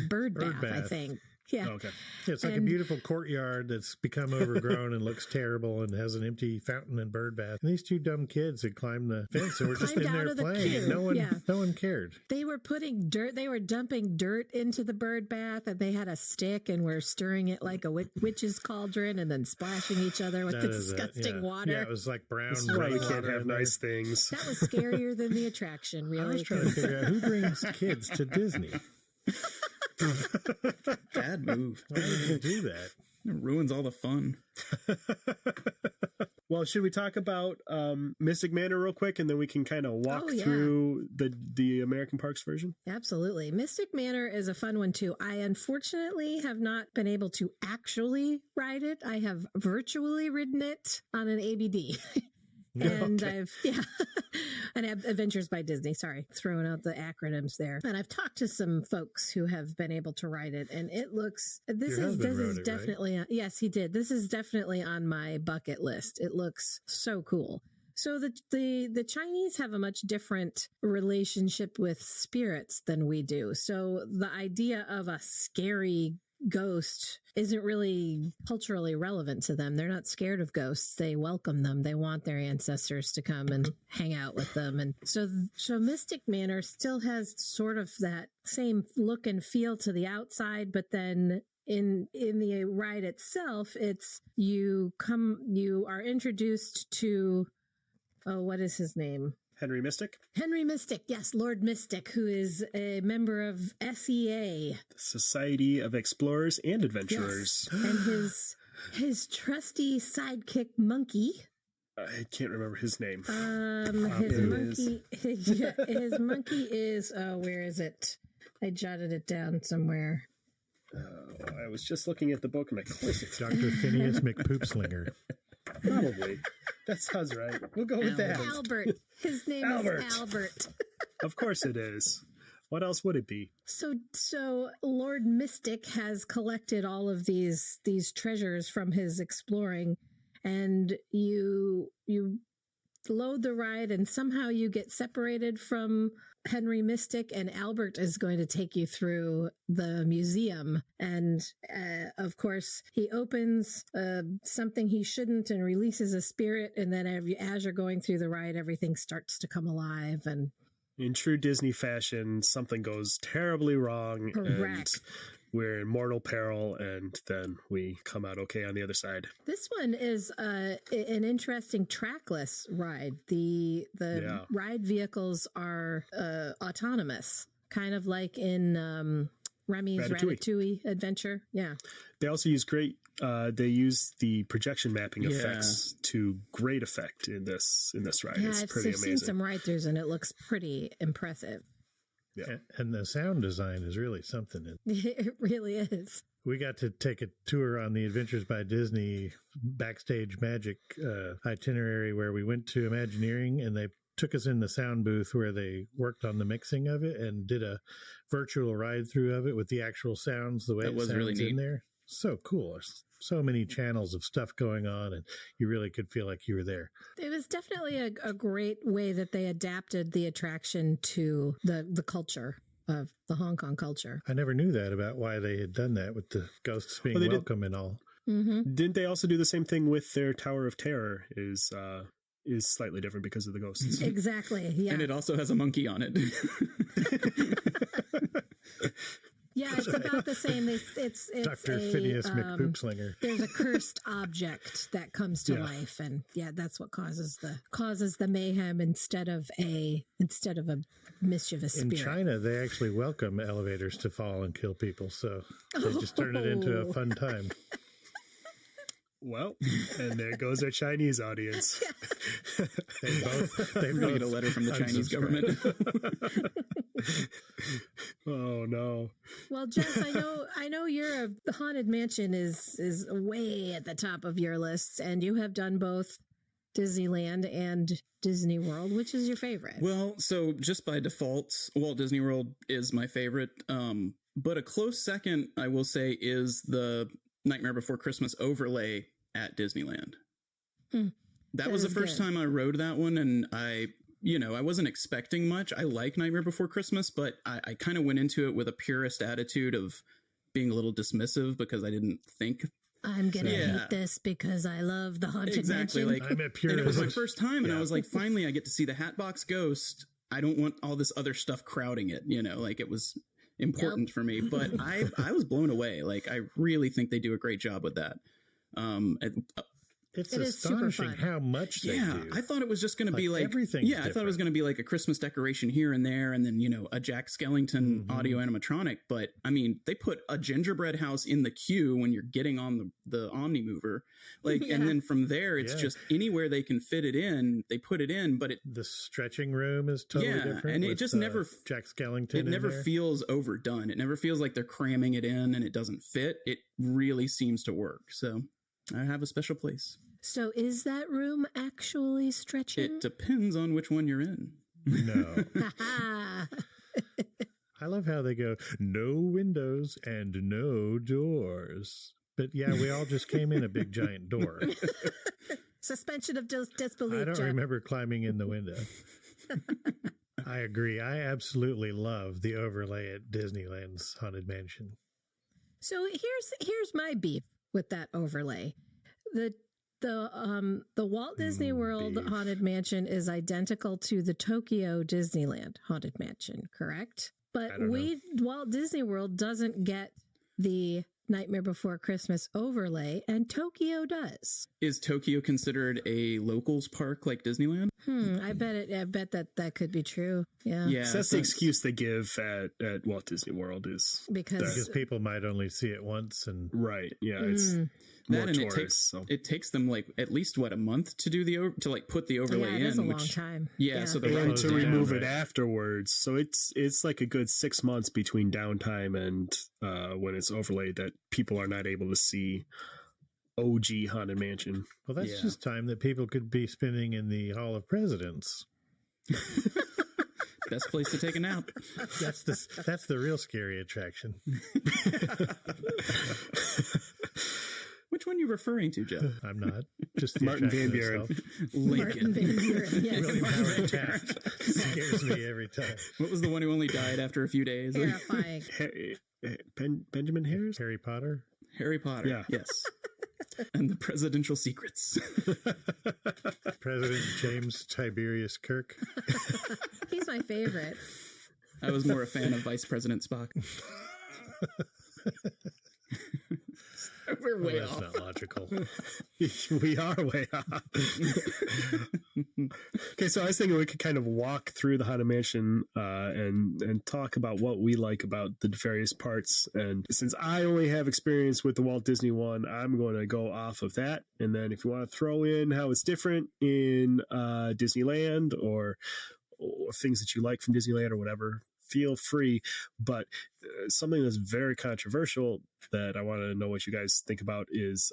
bird bath, I think. Yeah. Oh, okay. It's like a beautiful courtyard that's become overgrown and looks terrible and has an empty fountain and bird bath. And these two dumb kids had climbed the fence and were just in there playing. And no one cared. They were dumping dirt into the bird bath, and they had a stick and were stirring it like a witch's cauldron and then splashing each other with the disgusting water. Yeah, it was like brown. That's why you can't have nice things. That was scarier than the attraction, really. I was trying to figure out who brings kids to Disney. Bad move. Why would you do that? It ruins all the fun. Well, should we talk about Mystic Manor real quick, and then we can kind of walk through the American Parks version? Absolutely. Mystic Manor is a fun one, too. I unfortunately have not been able to actually ride it. I have virtually ridden it on an ABD. And I've Adventures by Disney. Sorry, throwing out the acronyms there. And I've talked to some folks who have been able to ride it, and it looks. This is definitely right? Yes, he did. This is definitely on my bucket list. It looks so cool. So the Chinese have a much different relationship with spirits than we do. So the idea of a scary ghost isn't really culturally relevant to them. They're not scared of ghosts. They welcome them. They want their ancestors to come and hang out with them. And so Mystic Manor still has sort of that same look and feel to the outside, but then in the ride itself, it's you are introduced to what is his name? Henry Mystic? Henry Mystic, yes, Lord Mystic, who is a member of SEA. The Society of Explorers and Adventurers. Yes. And his trusty sidekick monkey, I can't remember his name. His monkey is, where is it? I jotted it down somewhere. I was just looking at the book, and of course it's Dr. Phineas McPoopslinger. probably. That sounds right. We'll go with that. Albert. His name is Albert. Of course it is. What else would it be? So Lord Mystic has collected all of these treasures from his exploring, and you load the ride, and somehow you get separated from Henry Mystic, and Albert is going to take you through the museum. And of course, he opens something he shouldn't and releases a spirit, and then as you're going through the ride, everything starts to come alive. And in true Disney fashion, something goes terribly wrong. Correct. And we're in mortal peril, and then we come out okay on the other side. This one is an interesting trackless ride. The ride vehicles are autonomous, kind of like in Remy's Ratatouille adventure. Yeah. They also use they use the projection mapping effects to great effect in this ride. Yeah, it's I've pretty seen amazing. some ride-throughs, and it looks pretty impressive. Yeah. And the sound design is really something. It really is. We got to take a tour on the Adventures by Disney Backstage Magic itinerary, where we went to Imagineering, and they took us in the sound booth where they worked on the mixing of it and did a virtual ride through of it with the actual sounds, the way That was really neat. in there. So cool. There's so many channels of stuff going on, and you really could feel like you were there. It was definitely a great way that they adapted the attraction to the culture of the Hong Kong culture. I never knew that about why they had done that with the ghosts being welcome and all. Mm-hmm. Didn't they also do the same thing with their Tower of Terror? Is slightly different because of the ghosts. Exactly. Yeah. And it also has a monkey on it. Yeah, it's about the same. It's Dr. Phineas McPoopslinger. There's a cursed object that comes to life, and that's what causes the mayhem instead of a mischievous spirit. In China, they actually welcome elevators to fall and kill people, so they just turn it into a fun time. Well, and there goes our Chinese audience. They both get a letter from the Chinese government. Oh no! Well, Jess, I know your Haunted Mansion is way at the top of your lists, and you have done both Disneyland and Disney World. Which is your favorite? Well, so just by default, Walt Disney World is my favorite. But a close second, I will say, is the Nightmare Before Christmas overlay at Disneyland. That was the first time I rode that one, and I wasn't expecting much. I like Nightmare Before Christmas, but I kind of went into it with a purist attitude of being a little dismissive because I didn't think I'm gonna hate this because I love the Haunted Mansion. Like, I'm a purist. And it was my first time, and I was like, finally, I get to see the Hatbox Ghost. I don't want all this other stuff crowding it. Like it was important for me, but I was blown away. Like I really think they do a great job with that. It's astonishing how much they do. I thought it was just going to be like everything. Yeah, I thought it was going to be like a Christmas decoration here and there, and then a Jack Skellington audio animatronic. But I mean, they put a gingerbread house in the queue when you're getting on the Omni Mover, and then from there it's just anywhere they can fit it in, they put it in. But the stretching room is totally different, and it just never Jack Skellington. It never feels overdone. It never feels like they're cramming it in and it doesn't fit. It really seems to work. So I have a special place. So is that room actually stretching? It depends on which one you're in. No. I love how they go, no windows and no doors. But yeah, we all just came in a big giant door. Suspension of disbelief. I don't remember climbing in the window. I agree. I absolutely love the overlay at Disneyland's Haunted Mansion. So here's my beef with that overlay. The Walt Disney World Haunted Mansion is identical to the Tokyo Disneyland Haunted Mansion, correct? But Walt Disney World doesn't get the Nightmare Before Christmas overlay, and Tokyo does. Is Tokyo considered a locals park like Disneyland? I bet that could be true. Yeah. So that's the excuse they give at Walt Disney World is because people might only see it once, and right. Yeah. more That and tourists. it takes them like at least a month to do to like put the overlay Yeah, it in. is a long time. Yeah, so the and roads to down, remove it right? afterwards. So it's like a good 6 months between downtime and when it's overlaid that people are not able to see OG Haunted Mansion. Well, that's Yeah. just time that people could be spending in the Hall of Presidents. Best place to take a nap. That's the real scary attraction. Which one are you referring to, Jeff? I'm not. Just the Martin attraction Van Buren. itself. Martin Lincoln. Van Buren, yes. William Howard Taft scares me every time. What was the one who only died after a few days? Terrifying. Benjamin Harris? Harry Potter. Harry Potter. Yeah. Yes. And the presidential secrets. President James Tiberius Kirk. He's my favorite. I was more a fan of Vice President Spock. We're way That's off. not logical. We are way off. Okay, so I was thinking we could kind of walk through the Haunted Mansion and talk about what we like about the various parts. And since I only have experience with the Walt Disney one, I'm going to go off of that. And then if you want to throw in how it's different in Disneyland or things that you like from Disneyland or whatever, feel free. But something that's very controversial that I want to know what you guys think about is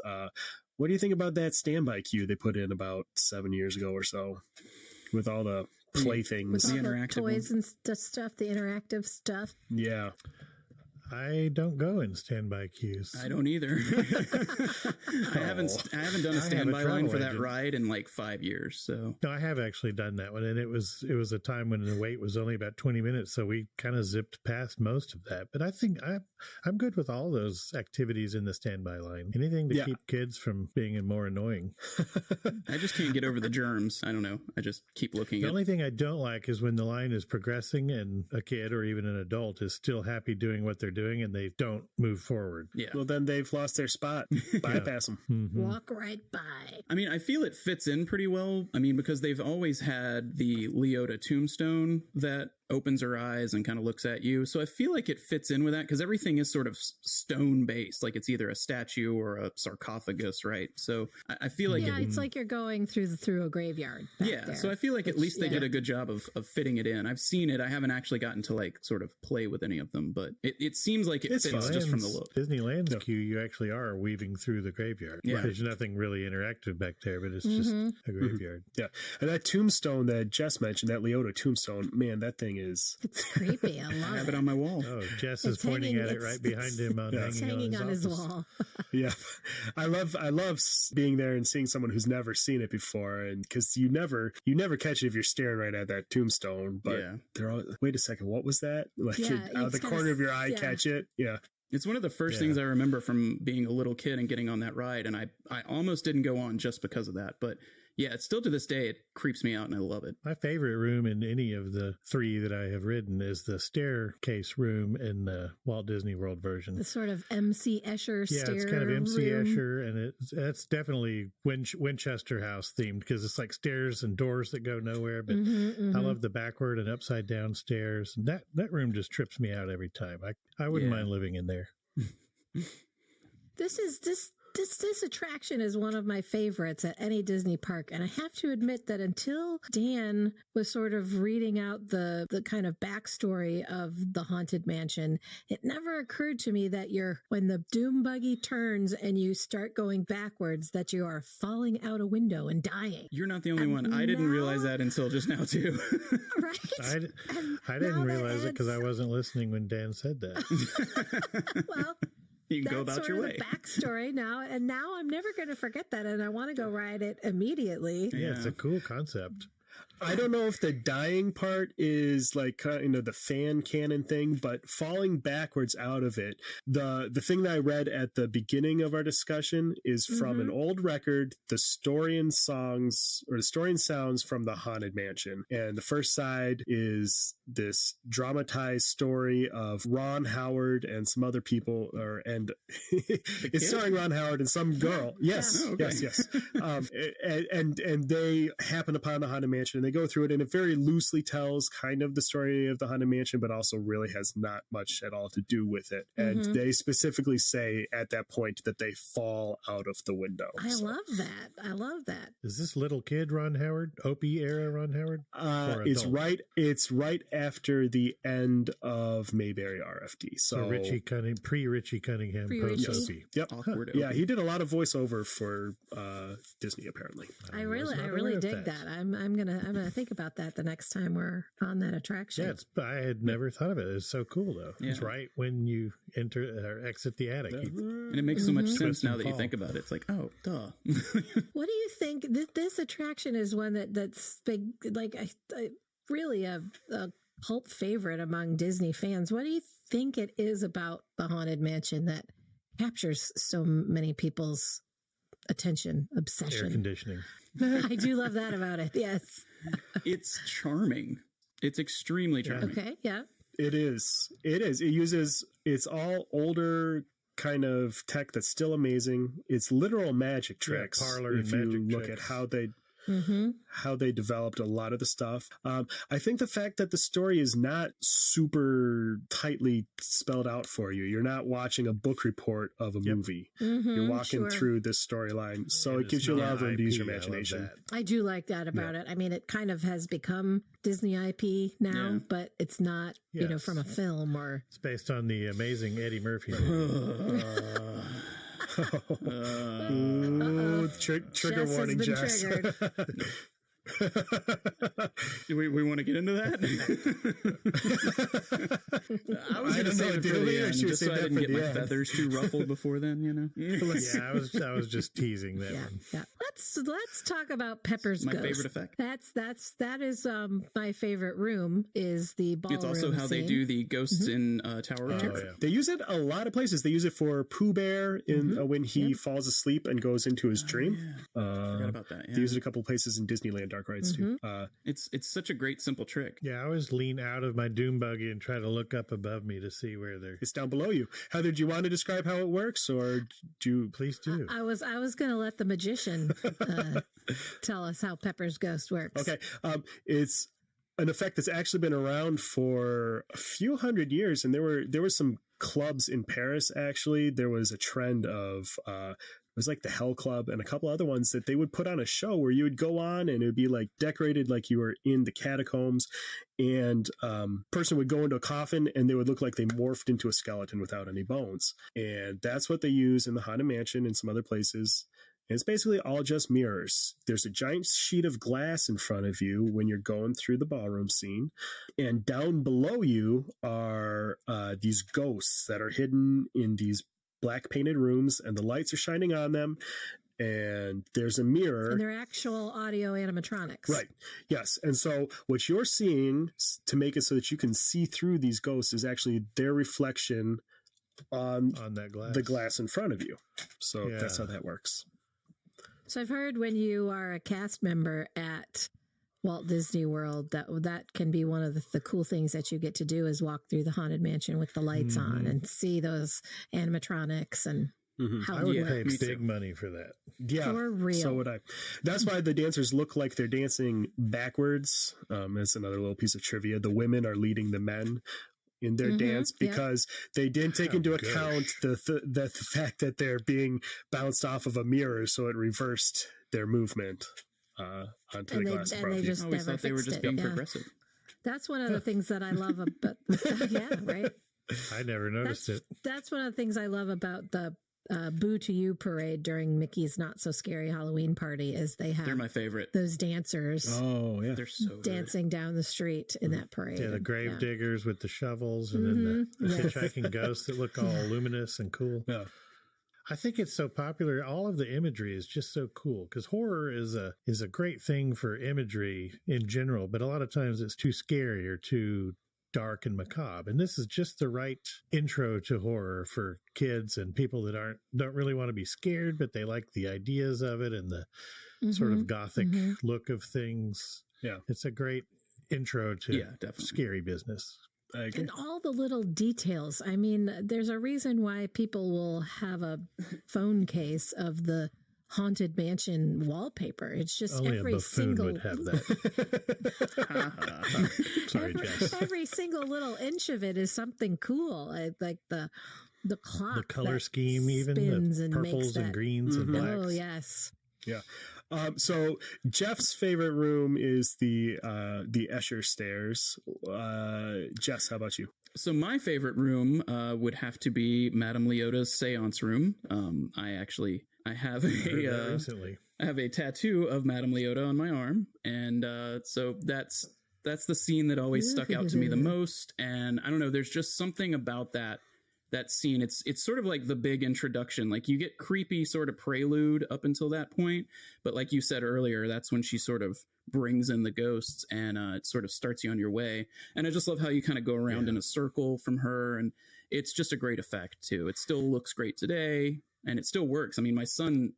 what do you think about that standby queue they put in about 7 years ago or so with all the playthings? With all The the interactive toys and stuff, the interactive stuff. Yeah. I don't go in standby queues. I don't either. I haven't done I a have a standby line travel for that agent. ride in like 5 years. So No, I have actually done that one, and it was a time when the wait was only about 20 minutes, so we kind of zipped past most of that. But I think I'm good with all those activities in the standby line. Anything to Yeah. keep kids from being more annoying. I just can't get over the germs. I don't know. I just keep looking The at only thing I don't like is when the line is progressing and a kid or even an adult is still happy doing what they're doing and they don't move forward. Yeah. Well, then they've lost their spot. Bypass them. Mhm. Walk right by. I mean, I feel it fits in pretty well. I mean, because they've always had the Leota tombstone that opens her eyes and kind of looks at you. So I feel like it fits in with that because everything is sort of stone based. Like it's either a statue or a sarcophagus, right? So I feel like Yeah, it's like you're going through a graveyard. back yeah, there. so I feel like at Which- least they yeah. did a good job of fitting it in. I've seen it. I haven't actually gotten to like sort of play with any of them, but it seems like it It's fits fine. just from the look. Disneyland's Yeah. queue, you actually are weaving through the graveyard. Yeah. There's nothing really interactive back there, but it's just Mhm. a graveyard. Yeah. And that tombstone that Jess mentioned, that Leota tombstone, man, that thing is. It's creepy. I I love have it on my wall. Oh, Jess is It's pointing hanging- at it it's- right behind him on Yeah. It's hanging hanging on his office. wall. Yeah. I love being there and seeing someone who's never seen it before. And because you never catch it if you're staring right at that tombstone. But Yeah. they're all, wait a second, what was that? Like Yeah, out of the it's corner kinda- of your eye, yeah. catch it. Yeah. It's one of the first Yeah. things I remember from being a little kid and getting on that ride, and I almost didn't go on just because of that. But yeah, it's still to this day, it creeps me out, and I love it. My favorite room in any of the three that I have ridden is the staircase room in the Walt Disney World version. The sort of MC Escher Yeah, stair it's kind of MC room. Escher, and that's definitely Winchester House themed because it's like stairs and doors that go nowhere. But Mhm, mhm. I love the backward and upside down stairs. That room just trips me out every time. I wouldn't Yeah. mind living in there. This attraction is one of my favorites at any Disney park, and I have to admit that until Dan was sort of reading out the kind of backstory of the Haunted Mansion, it never occurred to me that when the doom buggy turns and you start going backwards, that you are falling out a window and dying. You're not the only And one. I didn't now- realize that until just now too. Right? I And didn't now that realize it because I adds- wasn't listening when Dan said that. Well, You can go that's about sort your of way. the backstory now, and now I'm never going to forget that, and I want to go ride it immediately. Yeah, it's Yeah. a cool concept. I don't know if the dying part is like the fan cannon thing, but falling backwards out of it. The thing that I read at the beginning of our discussion is from an old record, the story and sounds from the Haunted Mansion. And the first side is this dramatized story of Ron Howard and some other people, and it's kid? starring Ron Howard and some girl. Yes, Oh, okay. yes. And they happen upon the Haunted Mansion and they go through it, and it very loosely tells kind of the story of the Haunted Mansion, but also really has not much at all to do with it. And they specifically say at that point that they fall out of the window. I love that. I love that. Is this little kid Ron Howard? Opie era Ron Howard? It's right after the end of Mayberry RFD. So pre-Richie Cunningham, Pre-Richie. post-Opie. Yep. Awkward. Yeah, he did a lot of voiceover for Disney apparently. I really dig that. I'm gonna think about that the next time we're on that attraction. Yeah, I had never thought of it. It's so cool though. Yeah. It's right when you enter or exit the attic. And it makes so much sense now that you think about it. It's like, oh, duh. What do you think? This attraction is one that's big, like really a cult favorite among Disney fans. What do you think it is about the Haunted Mansion that captures so many people's attention, obsession? Air conditioning. I do love that about it. Yes. It's charming. It's extremely charming. Okay. Yeah. It is. It's all older kind of tech that's still amazing. It's literal magic tricks. Parlor if and you magic look tricks. at how they developed a lot of the stuff. I think the fact that the story is not super tightly spelled out for you. You're not watching a book report of a movie. You're walking through this storyline. So it gives you a lot of room to use your imagination. I do like that about it. I mean, it kind of has become Disney IP now, but it's not, from a film or. It's based on the amazing Eddie Murphy. Trigger warning, Jess. Do we want to get into that? I was going to say it for the end, just so I didn't get my feathers too ruffled before then, Yeah, I was just teasing that one. Yeah. Let's talk about Pepper's My ghost. favorite effect. That is my favorite room is the ballroom. It's also how they do the ghosts in Tower of Terror. Yeah. They use it a lot of places. They use it for Pooh Bear in when he falls asleep and goes into his dream. I forgot about that. Yeah. They use it a couple places in Disneyland Dark Rides too. It's such a great simple trick. Yeah, I always lean out of my doom buggy and try to look up above me to see where they're. It's down below you. Heather, do you want to describe how it works, or do you? Please do. I was going to let the magician tell us how Pepper's ghost works. Okay, it's an effect that's actually been around for a few hundred years, and there were some clubs in Paris. Actually, there was a trend of. It was like the Hell Club and a couple other ones that they would put on a show where you would go on and it would be like decorated like you were in the catacombs, and person would go into a coffin and they would look like they morphed into a skeleton without any bones. And that's what they use in the Haunted Mansion and some other places. And it's basically all just mirrors. There's a giant sheet of glass in front of you when you're going through the ballroom scene. And down below you are these ghosts that are hidden in these black painted rooms, and the lights are shining on them, and there's a mirror. And they're actual audio animatronics. Right. Yes. And so what you're seeing to make it so that you can see through these ghosts is actually their reflection on that glass. The glass in front of you. So that's how that works. So I've heard when you are a cast member at Walt Disney World, that can be one of the cool things that you get to do is walk through the Haunted Mansion with the lights on and see those animatronics and how I would it pay works. big money for that. Yeah, For real. So would I. That's why the dancers look like they're dancing backwards. That's another little piece of trivia. The women are leading the men in their dance because they didn't take into account the fact that they're being bounced off of a mirror, so it reversed their movement. Onto the glass. And they just I always never thought they were fixed just it. being Yeah. progressive. That's one of the things that I love about. Yeah, right. I never noticed it. That's one of the things I love about the Boo to You parade during Mickey's Not So Scary Halloween Party is they have They're my favorite. those dancers Oh yeah, They're so dancing down the street in that parade. Yeah, the grave diggers with the shovels, and then the hitchhiking ghosts that look all luminous and cool. Yeah. I think it's so popular. All of the imagery is just so cool because horror is a great thing for imagery in general, but a lot of times it's too scary or too dark and macabre. And this is just the right intro to horror for kids and people that don't really want to be scared, but they like the ideas of it and the sort of gothic look of things. Yeah. It's a great intro to definitely. scary business. I agree. And all the little details. I mean, there's a reason why people will have a phone case of the haunted mansion wallpaper. It's just Only every a buffoon single would have that. Sorry, Jess. every single little inch of it is something cool. Like the clock, The color that scheme, even spins the and makes purples and that- greens and blacks. Oh yes. Yeah. So Jeff's favorite room is the Escher stairs. Jess, how about you? So my favorite room would have to be Madame Leota's seance room. I have Heard that a recently. I have a tattoo of Madame Leota on my arm, and so that's the scene that always stuck out to me the most. And I don't know, there's just something about that scene. It's sort of like the big introduction. Like, you get creepy sort of prelude up until that point, but like you said earlier, that's when she sort of brings in the ghosts, and it sort of starts you on your way. And I just love how you kind of go around in a circle from her, and it's just a great effect too. It still looks great today, and it still works. I mean, my son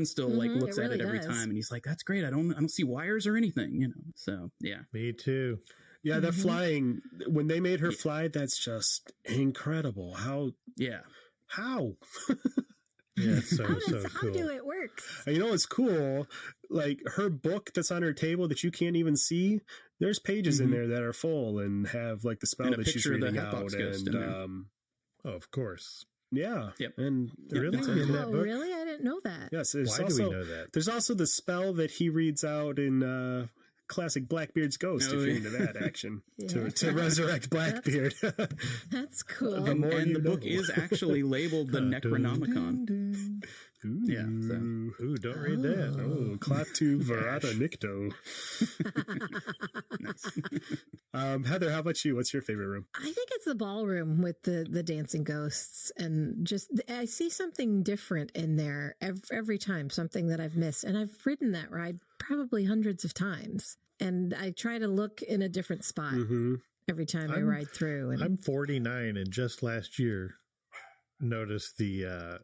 still like looks at it every time, and he's like, "That's great. I don't see wires or anything," you know. So yeah, Me too. Yeah, that flying, when they made her fly, that's just incredible. How? Yeah, so How cool. do it work? You know what's cool? Like, her book that's on her table that you can't even see, there's pages in there that are full and have like the spell And a that she's picture of the reading Hatbox out. Ghost in there. And Oh, of course. yeah. Yep. And Really? that's In that Oh, book? really? I didn't know that. yes, there's Why do also, we know that? there's also the spell that he reads out in classic Blackbeard's Ghost, Oh, if you're yeah. into that action, Yeah. to resurrect Blackbeard. That's cool. The more and you the book know. is actually labeled the Necronomicon. Ooh. Yeah, so- Ooh, don't read that. Oh, Klaatu Verata Nicto. Heather, how about you? What's your favorite room? I think it's the ballroom with the dancing ghosts, and just I see something different in there every time, something that I've missed, and I've ridden that ride probably hundreds of times, and I try to look in a different spot Mm-hmm. every time I I'm- ride through. And I'm 49, and just last year noticed the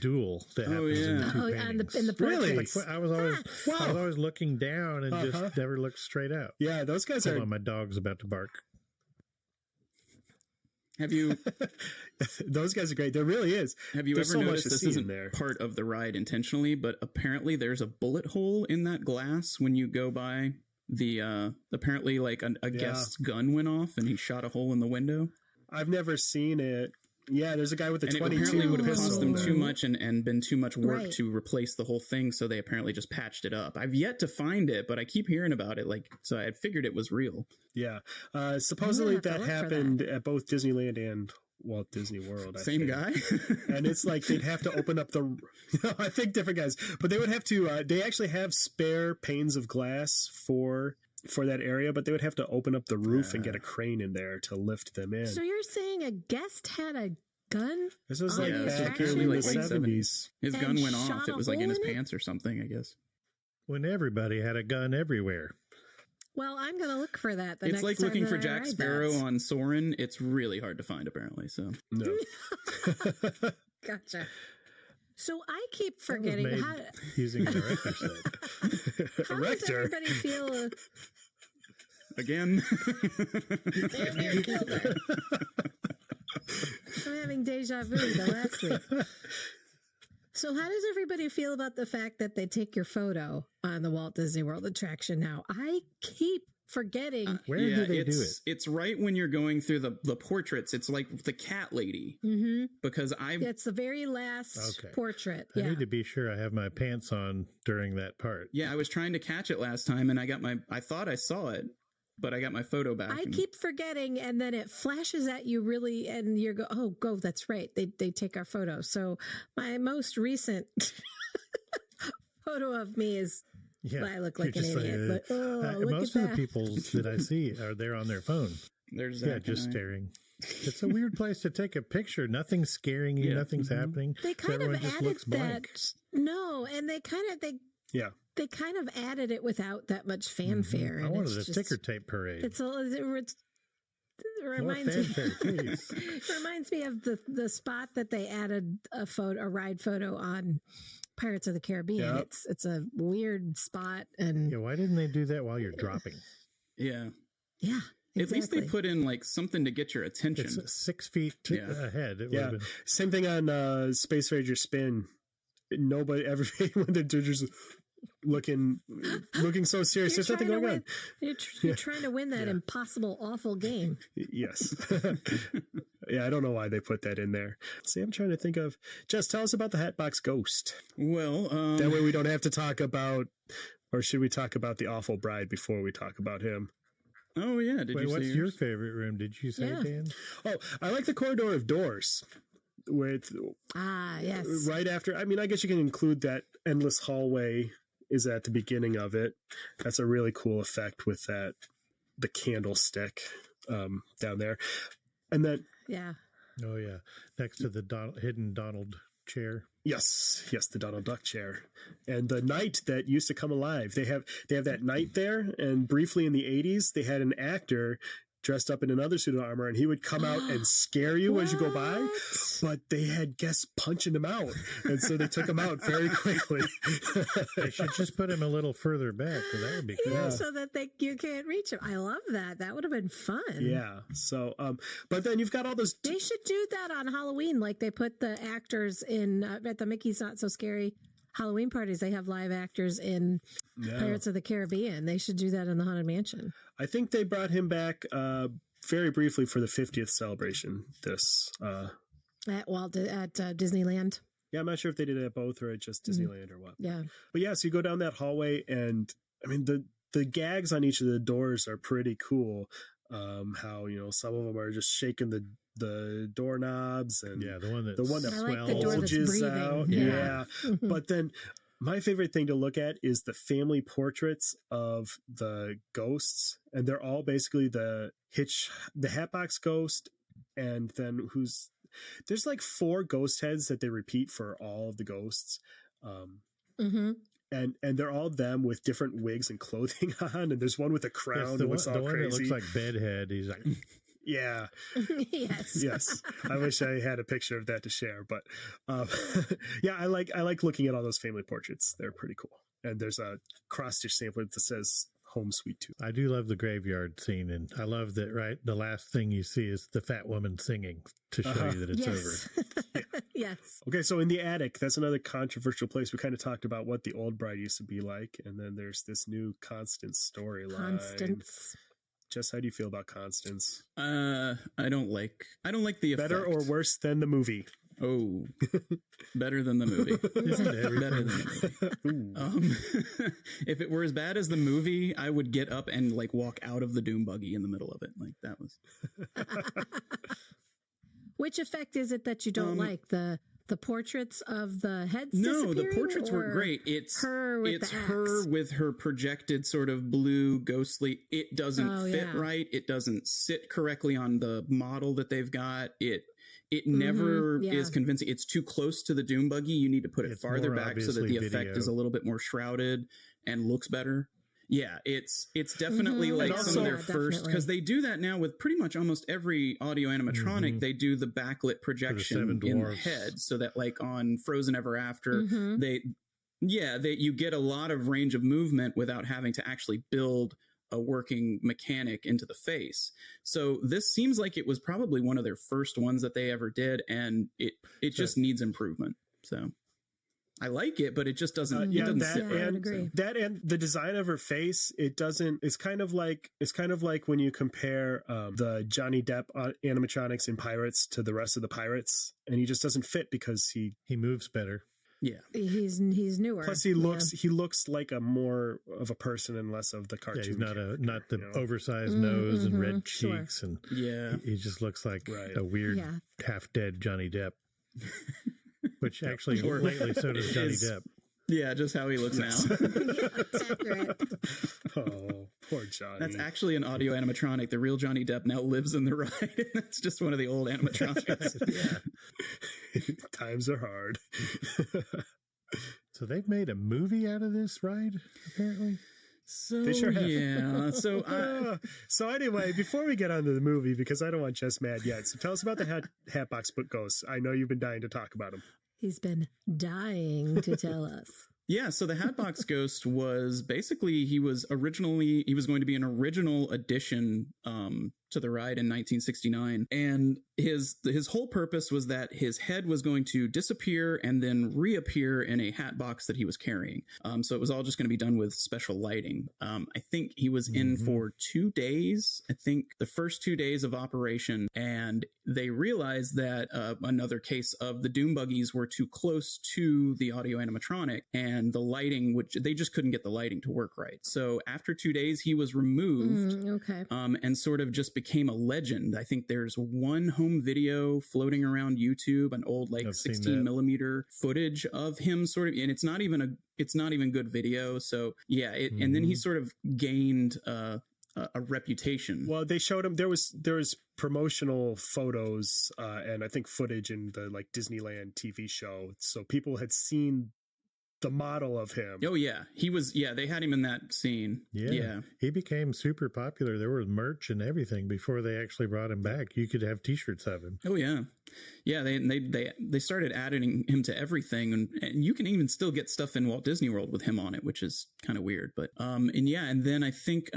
duel that Oh, happens in the yeah. two in paintings. the Really? portraits. Like, I was always looking down and Uh-huh. just never looked straight out. Yeah, those guys Hold are. on, my dog's about to bark. Have you Those guys are great. There really is. Have you There's ever so much noticed to this see in isn't there. part of the ride intentionally, but apparently there's a bullet hole in that glass when you go by the apparently like a Yeah. guest's gun went off and he shot a hole in the window, I've never seen it. Yeah, there's a guy with a and it 22 apparently would have pistol cost them there. too much and been too much work Right. to replace the whole thing, so they apparently just patched it up. I've yet to find it, but I keep hearing about it, like, so I figured it was real. Yeah. Supposedly have to that look for happened at both Disneyland and Walt Disney World. I Same think. guy. And it's like they'd have to open up the. I think different guys, but they would have to. They actually have spare panes of glass for that area, but they would have to open up the roof and get a crane in there to lift them in. So you're saying a guest had a gun? This was Oh, like yeah, this was back actually in the like late 70s. His And gun went shot off. a It was like in hole his in it? pants or something, I guess. When everybody had a gun everywhere. Well, I'm going to look for that. It's next like time looking that for I Jack ride Sparrow that. on Soren. It's really hard to find, apparently. So No. Gotcha. So I keep That was forgetting made how. using an erector set. How does Rector. everybody feel? again, Damn near killed her. I'm having deja vu the last week. So how does everybody feel about the fact that they take your photo on the Walt Disney World attraction now? I keep forgetting. Where do they do it's, it? It's right when you're going through the portraits. It's like the cat lady, Mm-hmm. because It's the very last Okay. portrait. I Yeah. need to be sure I have my pants on during that part. I was trying to catch it last time, and I thought I saw it, but I got my photo back. I and- keep forgetting, and then it flashes at you really, and you go, that's right. They take our photo. So my most recent photo of me is, Yeah, I look you're like an just idiot, but look most at of that. the people that I see are there on their phone. There's Yeah, Zach just and I. staring. It's a weird place to take a picture. Nothing's scaring you. Yeah. Nothing's Mhm. happening. They So kind of everyone just added looks that. blank. No, and they Yeah. they kind of added it without that much fanfare. I and wanted it's a just- ticker tape parade. It More reminds me. fanfare, please. It reminds me of the spot that they added a ride photo on Pirates of the Caribbean. Yep. It's a weird spot, and Yeah, why didn't they do that while you're dropping? Yeah. yeah, At least they exactly. put in like something to get your attention. It's 6 feet Yeah. ahead. It Yeah. would have been. Same thing on Space Ranger Spin. everybody, when they're just looking so serious, there's nothing going on. You're trying to win that impossible, awful game. Yes. Yeah, I don't know why they put that in there. See, I'm trying to think of. Jess, tell us about the Hatbox Ghost. Well, that way we don't have to talk about, or should we talk about the Awful Bride before we talk about him? Oh yeah. What's your favorite room? Did you say, Dan? Oh, I like the corridor of doors. With yes. Right after. I mean, I guess you can include that endless hallway is at the beginning of it. That's a really cool effect with the candlestick down there, and then oh yeah, next to the hidden Donald chair. Yes, the Donald Duck chair, and the knight that used to come alive. They have that knight there, and briefly in the 80s, they had an actor dressed up in another suit of armor, and he would come out and scare you as you go by, but they had guests punching him out, and so they took him out very quickly. They should just put him a little further back, that would be cool. Yeah, so that you can't reach him. I love that. That would have been fun. Yeah, so, but then you've got all those... They should do that on Halloween, like they put the actors in, at the Mickey's Not So Scary Halloween parties, they have live actors in Pirates of the Caribbean. They should do that in the Haunted Mansion. I think they brought him back very briefly for the 50th celebration. At Disneyland. Yeah, I'm not sure if they did it at both or at just Disneyland or what. Yeah. But yeah, so you go down that hallway, and I mean the gags on each of the doors are pretty cool. How some of them are just shaking the doorknobs, and the one that bulges out. Yeah. But then my favorite thing to look at is the family portraits of the ghosts, and they're all basically the Hatbox Ghost, and then there's like 4 ghost heads that they repeat for all of the ghosts. And they're all them with different wigs and clothing on, and there's one with a crown that looks all crazy. One that looks like Bedhead. He's like, yeah, yes. I wish I had a picture of that to share, but yeah, I like looking at all those family portraits. They're pretty cool, and there's a cross-stitch sampler that says "Home Sweet Tooth." I do love the graveyard scene, and I love that. Right, the last thing you see is the fat woman singing to show you that it's over. Yes. Okay, so in the attic, that's another controversial place. We kind of talked about what the old bride used to be like, and then there's this new Constance storyline. Jess, how do you feel about Constance? I don't like the effect. Better or worse than the movie? Oh, better than the movie. Better than the movie. If it were as bad as the movie, I would get up and like walk out of the doom buggy in the middle of it. Like that was. Which effect is it that you don't like? The portraits of the heads? No, the portraits were great. It's her with her projected sort of blue ghostly. It doesn't fit right. It doesn't sit correctly on the model that they've got. It never is convincing. It's too close to the doom buggy. You need to put it farther back so that the effect is a little bit more shrouded and looks better. Yeah, it's definitely like some of their first, because they do that now with pretty much almost every audio animatronic. They do the backlit projection in the head, so that like on Frozen Ever After, you get a lot of range of movement without having to actually build a working mechanic into the face. So this seems like it was probably one of their first ones that they ever did, and it just needs improvement. So I like it, but it just doesn't. It doesn't sit right. That and the design of her face, it doesn't. It's kind of like when you compare the Johnny Depp animatronics in Pirates to the rest of the pirates, and he just doesn't fit because he moves better. Yeah, he's newer. Plus, he looks like a more of a person and less of the cartoon. Yeah, he's not the oversized nose and red cheeks, and he just looks like a weird half dead Johnny Depp. Which actually, lately, so does Johnny Depp. Yeah, just how he looks now. That's accurate. Oh, poor Johnny. That's actually an audio animatronic. The real Johnny Depp now lives in the ride. That's just one of the old animatronics. Times are hard. So they've made a movie out of this ride, apparently? So they sure have. Yeah. So anyway, before we get on to the movie, because I don't want Jess mad yet, so tell us about the Hatbox Ghost. I know you've been dying to talk about him. He's been dying to tell us. Yeah, so the Hatbox Ghost was basically he was going to be an original edition to the ride in 1969. And his whole purpose was that his head was going to disappear and then reappear in a hat box that he was carrying. So it was all just going to be done with special lighting. I think he was in for 2 days. I think the first 2 days of operation, and they realized that another case of the doom buggies were too close to the audio animatronic, and the lighting, which they just couldn't get the lighting to work right. So after 2 days, he was removed. And sort of just became a legend. I think there's one home video floating around YouTube, an old like 16 millimeter footage of him sort of, and it's not even good video. So yeah, and then he sort of gained a reputation. Well, they showed him, there was promotional photos and I think footage in the like Disneyland TV show. So people had seen the model of him. Oh yeah, he was. Yeah, they had him in that scene. Yeah, he became super popular. There was merch and everything before they actually brought him back. You could have T-shirts of him. Oh yeah, yeah. They started adding him to everything, and you can even still get stuff in Walt Disney World with him on it, which is kind of weird. But and then I think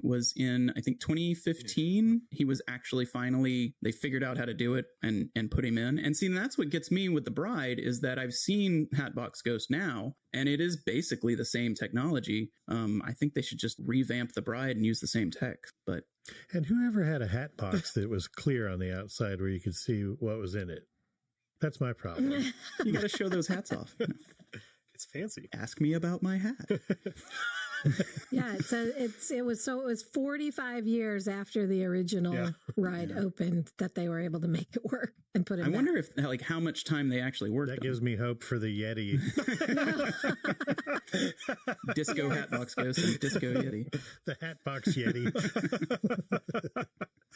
was in 2015 he was actually finally, they figured out how to do it and put him in. And see, and that's what gets me with the Bride, is that I've seen Hatbox Ghost now, and it is basically the same technology. I think they should just revamp the Bride and use the same tech. But and whoever had a hat box that was clear on the outside where you could see what was in it? That's my problem. You got to show those hats off. It's fancy. Ask me about my hat. Yeah, it was 45 years after the original ride opened that they were able to make it work and put it. I wonder if like how much time they actually worked. That gives me hope for the Yeti. Disco Hatbox Ghost and Disco Yeti. The Hatbox Yeti.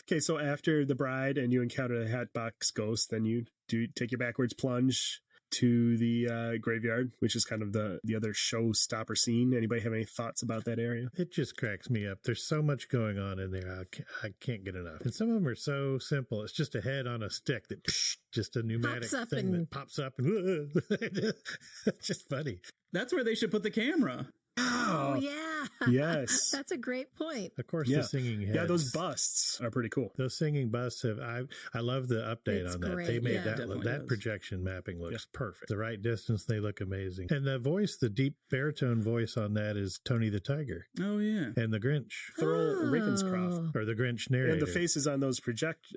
Okay, so after the Bride and you encounter the Hatbox Ghost, then you do take your backwards plunge to the graveyard, which is kind of the other showstopper scene. Anybody have any thoughts about that area? It just cracks me up. There's so much going on in there. I can't get enough. And some of them are so simple. It's just a head on a stick that just a pneumatic thing that pops up and it's just funny. That's where they should put the camera. Oh, yeah. Yes. That's a great point. Of course, the singing heads. Yeah, those busts are pretty cool. Those singing busts I love the update on that. Great. They made that is. projection mapping looks perfect. The right distance, they look amazing. And the voice, the deep baritone voice on that is Tony the Tiger. Oh, yeah. And the Grinch. Thurl Ravenscroft. Or the Grinch narrator. And the faces on those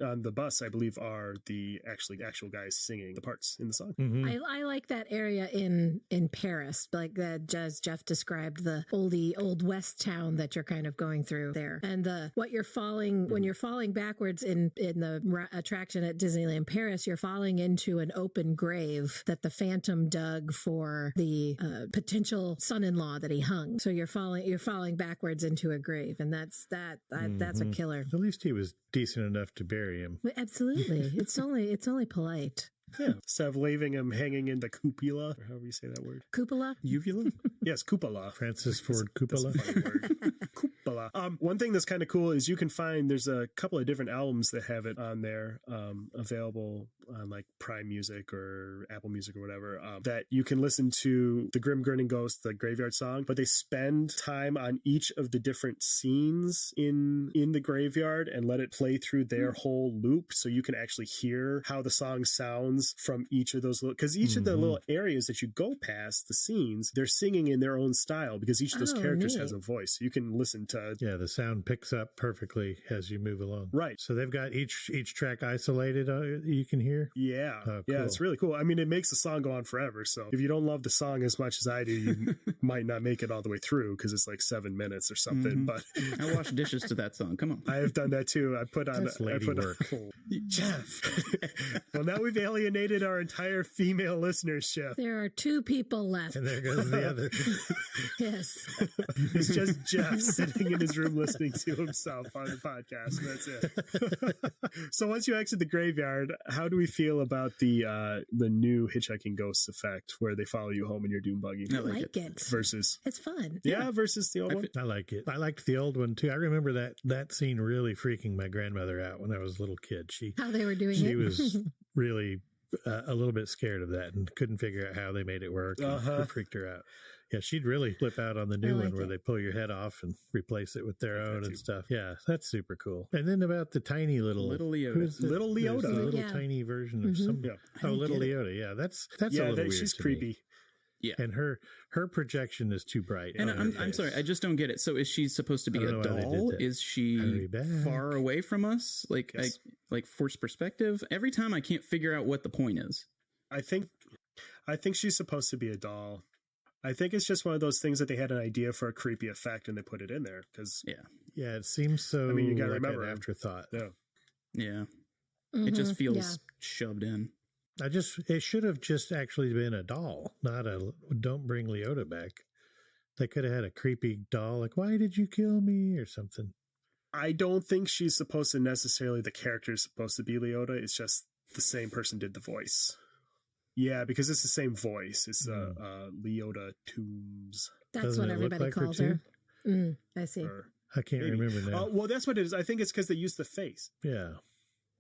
on the bus, I believe, are the actual guys singing the parts in the song. Mm-hmm. I like that area in Paris, like that, as Jeff described, the old west town that you're kind of going through there, and when you're falling backwards in the attraction at Disneyland Paris, you're falling into an open grave that the Phantom dug for the potential son-in-law that he hung. So you're falling backwards into a grave, and that's a killer. At least he was decent enough to bury him. Absolutely, it's only polite. Yeah, instead of leaving him hanging in the cupola, or however you say that word. Cupola? Uvula? Yes, cupola. Francis Ford Coppola. That's a funny word. Cupola. One thing that's kind of cool is you can find, there's a couple of different albums that have it on there, available on like Prime Music or Apple Music or whatever, that you can listen to the Grim Grinning Ghost, the Graveyard Song, but they spend time on each of the different scenes in the graveyard and let it play through their whole loop, so you can actually hear how the song sounds from each of those little, because each of the little areas that you go past, the scenes, they're singing in their own style because each of those characters has a voice. So you can listen to the sound picks up perfectly as you move along. Right. So they've got each track isolated you can hear. Yeah. Oh, cool. Yeah, it's really cool. I mean, it makes the song go on forever. So if you don't love the song as much as I do, you might not make it all the way through because it's like 7 minutes or something. But I wash dishes to that song. Come on. I have done that too. I put on work. Jeff. Well, now we've alienated our entire female listenership. There are 2 people left. And there goes the other. Yes. It's just Jeff sitting in his room listening to himself on the podcast. And that's it. So once you exit the graveyard, how do we feel about the new Hitchhiking Ghosts effect, where they follow you home in your doom buggy? I like it. Versus, it's fun. Yeah, versus the old one. I like it. I liked the old one too. I remember that scene really freaking my grandmother out when I was a little kid. How they were doing it. She was really a little bit scared of that and couldn't figure out how they made it work. It freaked her out. Yeah, she'd really flip out on the new like one where it. they pull your head off and replace it with their Like that own and too. stuff. Yeah, that's super cool. And then about the tiny little Leota. who's the- Little there's Leota. the little Yeah. tiny version of Mhm. some. Yeah. Oh, don't little get it. Leota. Yeah, that's a Yeah, little weird. she's to creepy. me. Yeah. And her projection is too bright. And on her I'm face. sorry, I just don't get it. So is she supposed to be I a don't know why they did doll? that. Is she Hurry back. far away from us? Like Yes. like forced perspective? Every time I can't figure out what the point is. I think she's supposed to be a doll. I think it's just one of those things that they had an idea for a creepy effect and they put it in there because Yeah, it seems so. I mean, you gotta like remember, an afterthought. Yeah. It Mhm. just feels Yeah. shoved in. It should have just actually been a doll, not a. Don't bring Leota back. They could have had a creepy doll, like "Why did you kill me?" or something. I don't think she's supposed to necessarily, the character is supposed to be Leota. It's just the same person did the voice. Yeah, because it's the same voice. It's Leota Toombs. That's Doesn't what it look everybody like her calls too? her. I see. Or, I can't Maybe. remember now. well, that's what it is. I think it's because they used the face. Yeah,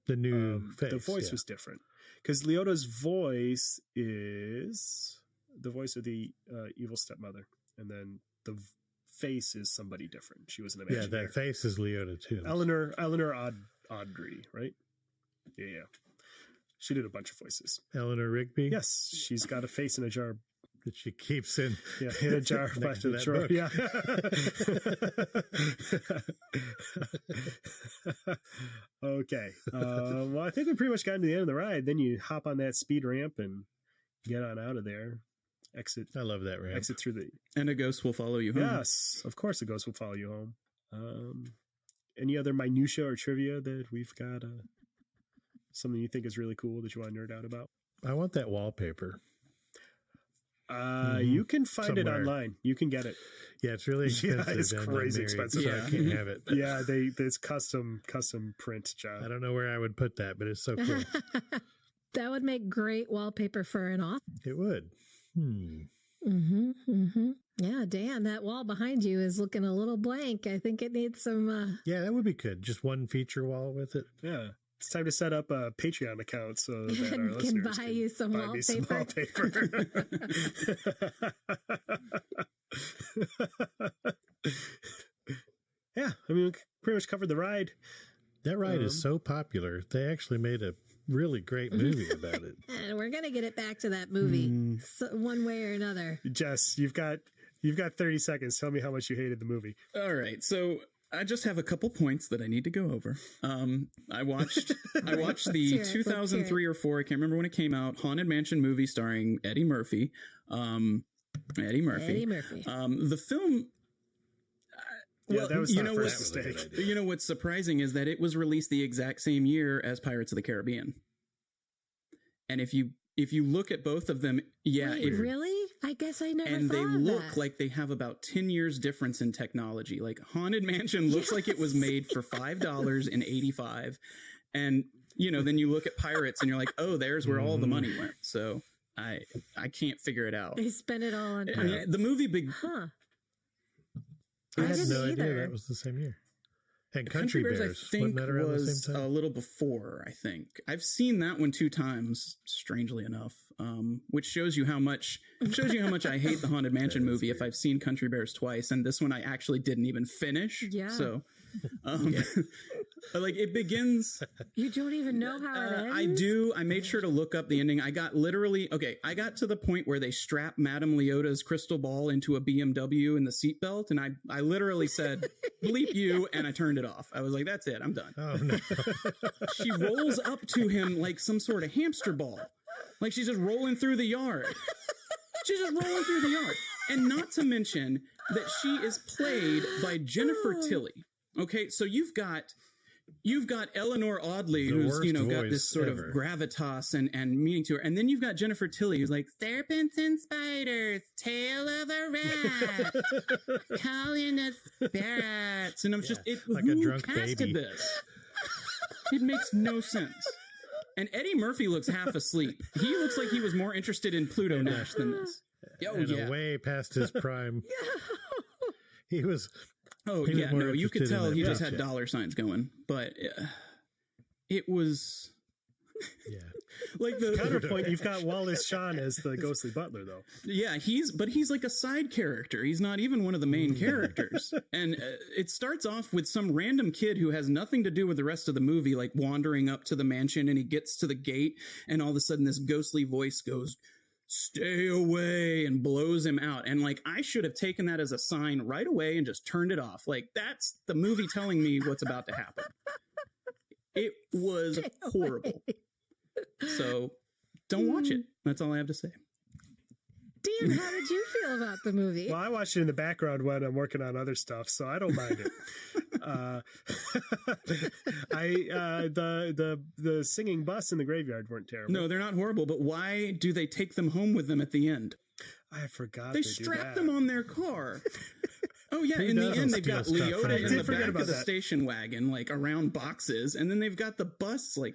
the new face. The voice was different because Leota's voice is the voice of the evil stepmother, and then the face is somebody different. She was an Yeah, imaginary. that face is Leota too. Eleanor Audrey, right? Yeah. She did a bunch of voices. Eleanor Rigby. Yes, she's got a face in a jar. that she keeps in. Yeah, in a jar by Next to the that drawer. book. Yeah. Okay. Well, I think we pretty much got to the end of the ride. Then you hop on that speed ramp and get on out of there. Exit. I love that ramp. Exit through the. And a ghost will follow you home. Yes, of course, the ghost will follow you home. Any other minutia or trivia that we've got? Something you think is really cool that you want to nerd out about? I want that wallpaper. You can find it Somewhere. online. You can get it. Yeah, it's really expensive. Yeah, it's and I'm crazy married, expensive. so Yeah. I can't have it. Yeah, it's custom print job. I don't know where I would put that, but it's so cool. That would make great wallpaper for an office. It would. Yeah, Dan, that wall behind you is looking a little blank. I think it needs some. Yeah, that would be good. Just one feature wall with it. Yeah. It's time to set up a Patreon account so that our Can listeners buy you some buy me some wallpaper. Yeah, I mean, we pretty much covered the ride. That ride is so popular. They actually made a really great movie about it. And we're gonna get it back to that movie one way or another. Jess, you've got 30 seconds. Tell me how much you hated the movie. All right. So I just have a couple points that I need to go over. I watched the Let's hear it. 2003 or 4, I can't remember when it came out, Haunted Mansion movie starring Eddie Murphy. Eddie Murphy. The film. Yeah, that was you our know first what's mistake. you know what's surprising is that it was released the exact same year as Pirates of the Caribbean. And if you look at both of them, Wait, really? I guess I never and thought they of look that. like they have about 10 years difference in technology. Like Haunted Mansion looks like it was made for $5.85. And, then you look at Pirates and you're like, oh, there's where all the money went. So I can't figure it out. They spent it all on I pirates. mean, the movie Huh. I had didn't no idea either. that was the same year. And Country Bears, I think, wasn't that around the was same a time? little before, I think. I've seen that one 2 times, strangely enough, which shows you how much I hate the Haunted Mansion movie if I've seen Country Bears twice, and this one I actually didn't even finish. Yeah. So, but like it begins. You don't even know how it ends? I do. I made sure to look up the ending. I got to the point where they strap Madame Leota's crystal ball into a BMW in the seatbelt, and I literally said, bleep you, and I turned it off. I was like, that's it. I'm done. Oh, no. She rolls up to him like some sort of hamster ball. Like she's just rolling through the yard. She's just rolling through the yard. And not to mention that she is played by Jennifer Tilly. Okay, so you've got Eleanor Audley, The who's worst got voice this sort ever. of gravitas and meaning to her, and then you've got Jennifer Tilly, who's like serpents and spiders, tail of a rat, calling us spirits, and I'm just like a who drunk casted baby. this? It makes no sense. And Eddie Murphy looks half asleep. He looks like he was more interested in Pluto Nash than this. Oh And yeah. way past his prime. He was. Oh He was yeah, more no, you could interested in tell that he just paycheck. had dollar signs going, but it was Yeah. Like the Counterpoint, you've got Wallace Shawn as the ghostly butler, though. Yeah, he's like a side character. He's not even one of the main characters. And it starts off with some random kid who has nothing to do with the rest of the movie, like wandering up to the mansion, and he gets to the gate, and all of a sudden this ghostly voice goes, "Stay away," and blows him out. And like, I should have taken that as a sign right away and just turned it off. Like, that's the movie telling me what's about to happen. It was horrible. So don't watch it. That's all I have to say. Dan, how did you feel about the movie? Well, I watched it in the background when I'm working on other stuff, so I don't mind it. The singing bus in the graveyard weren't terrible. No, they're not horrible, but why do they take them home with them at the end? I forgot They do strap that. them on their car. Oh, yeah, Who in the doesn't end, they've got steal stuff Leota from in them? the I did forget back about of the that. station wagon, like around boxes, and then they've got the bus, like,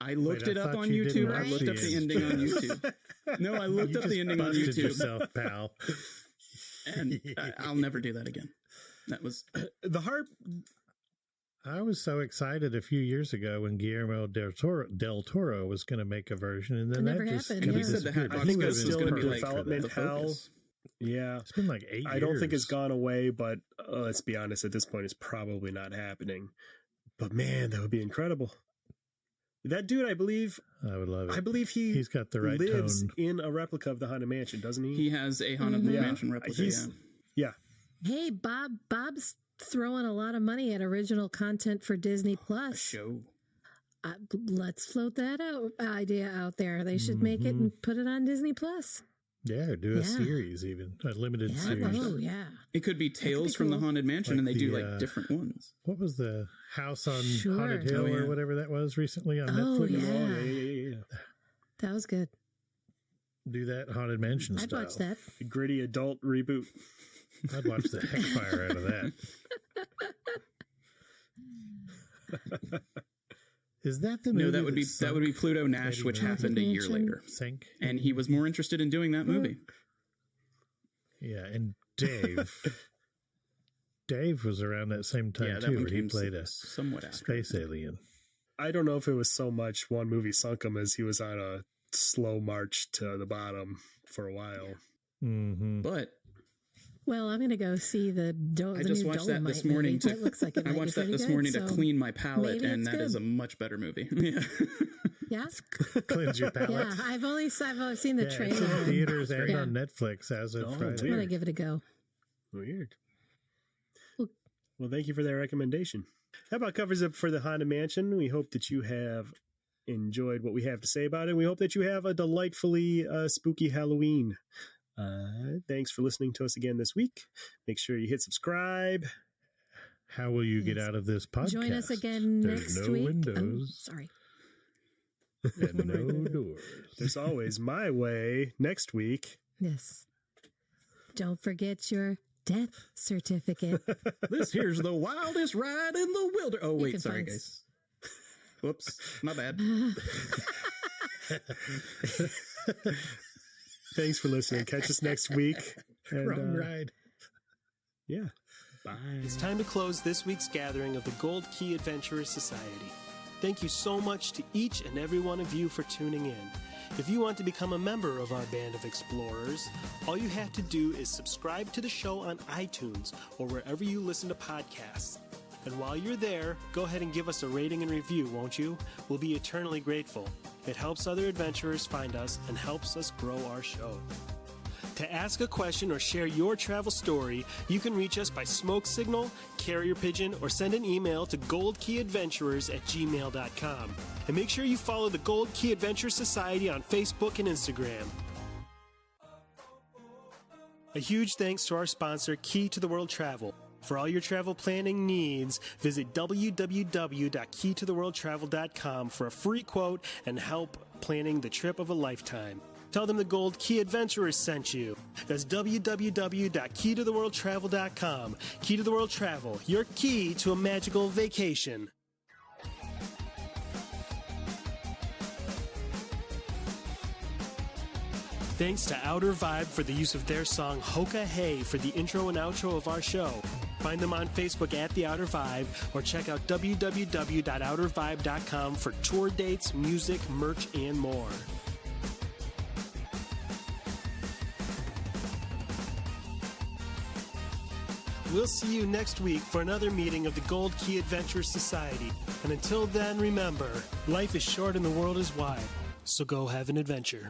I looked it up thought on you didn't YouTube. I looked up the actually ending on YouTube. No, I looked You up the just ending on busted YouTube, yourself, pal. and I'll never do that again. That was The harp. I was so excited a few years ago when Guillermo del Toro was going to make a version, and then It never that just happened, kind yeah. of He said the disappeared. Hatbox I think It it's was still gonna in be like development the hell. focus. Yeah. It's been like 8 years. I don't think it's gone away, but let's be honest, at this point, it's probably not happening. But man, that would be incredible. That dude, I believe I would love it. he's got the right lives tone. in a replica of the Haunted Mansion, doesn't he? He has a Haunted Mhm. Mansion replica. He's- Yeah. Hey, Bob's throwing a lot of money at original content for Disney A Plus. show. Let's float that idea out there. They should make it Mhm. and put it on Disney Plus. Yeah, do a Yeah. series even. A limited Yeah. series. Oh, yeah. It could be Tales be from the cool. Haunted Mansion, Like and they do the, like different ones. What was the House on Sure. Haunted Hill Oh, yeah. or whatever that was recently on Oh, Netflix? yeah. yeah. That was good. Do that Haunted Mansion I'd style. watch that. A gritty adult reboot. I'd watch the heck fire out of that. Is that the movie? No, that would be Pluto Nash, Eddie which Murphy? happened a year Mansion. later, Sink. and he was more interested in doing that movie. Yeah, and Dave. Dave was around that same time Yeah, that too, one where he came played a somewhat after. space alien. I don't know if it was so much one movie sunk him as he was on a slow march to the bottom for a while. Mm-hmm. But Well, I'm going to go see the I the just new watched that Dolomite this morning movie. to. That looks like it I might be watched that pretty this good, morning so to clean my palate, maybe and it's that is good. a much better movie. Yeah. Yeah, Cleanse your palate. yeah. I've seen the Yeah, it's in trailer. theaters and Yeah. on Netflix as of Oh, Friday. I'm going to give it a go. Weird. Well- Well, thank you for that recommendation. That about covers it for the Haunted Mansion. We hope that you have enjoyed what we have to say about it. We hope that you have a delightfully spooky Halloween. Thanks for listening to us again this week. Make sure you hit subscribe. How will you get Yes. out of this podcast? Join us again There's next no week. windows Sorry. and no doors. There's always my way next week. Yes. Don't forget your death certificate. This here's the wildest ride in the wilderness. Oh, wait, can sorry, find- guys. Whoops, my bad. Thanks for listening. Catch us next week. And, Wrong ride. Yeah. Bye. It's time to close this week's gathering of the Gold Key Adventurers Society. Thank you so much to each and every one of you for tuning in. If you want to become a member of our band of explorers, all you have to do is subscribe to the show on iTunes or wherever you listen to podcasts. And while you're there, go ahead and give us a rating and review, won't you? We'll be eternally grateful. It helps other adventurers find us and helps us grow our show. To ask a question or share your travel story, you can reach us by smoke signal, carrier pigeon, or send an email to goldkeyadventurers@gmail.com. And make sure you follow the Gold Key Adventure Society on Facebook and Instagram. A huge thanks to our sponsor, Key to the World Travel. For all your travel planning needs, visit www.keytotheworldtravel.com for a free quote and help planning the trip of a lifetime. Tell them the Gold Key Adventurers sent you. That's www.keytotheworldtravel.com. Key to the World Travel, your key to a magical vacation. Thanks to Outer Vibe for the use of their song Hoka Hey for the intro and outro of our show. Find them on Facebook at The Outer Vibe or check out www.outervibe.com for tour dates, music, merch, and more. We'll see you next week for another meeting of the Gold Key Adventurers Society. And until then, remember, life is short and the world is wide. So go have an adventure.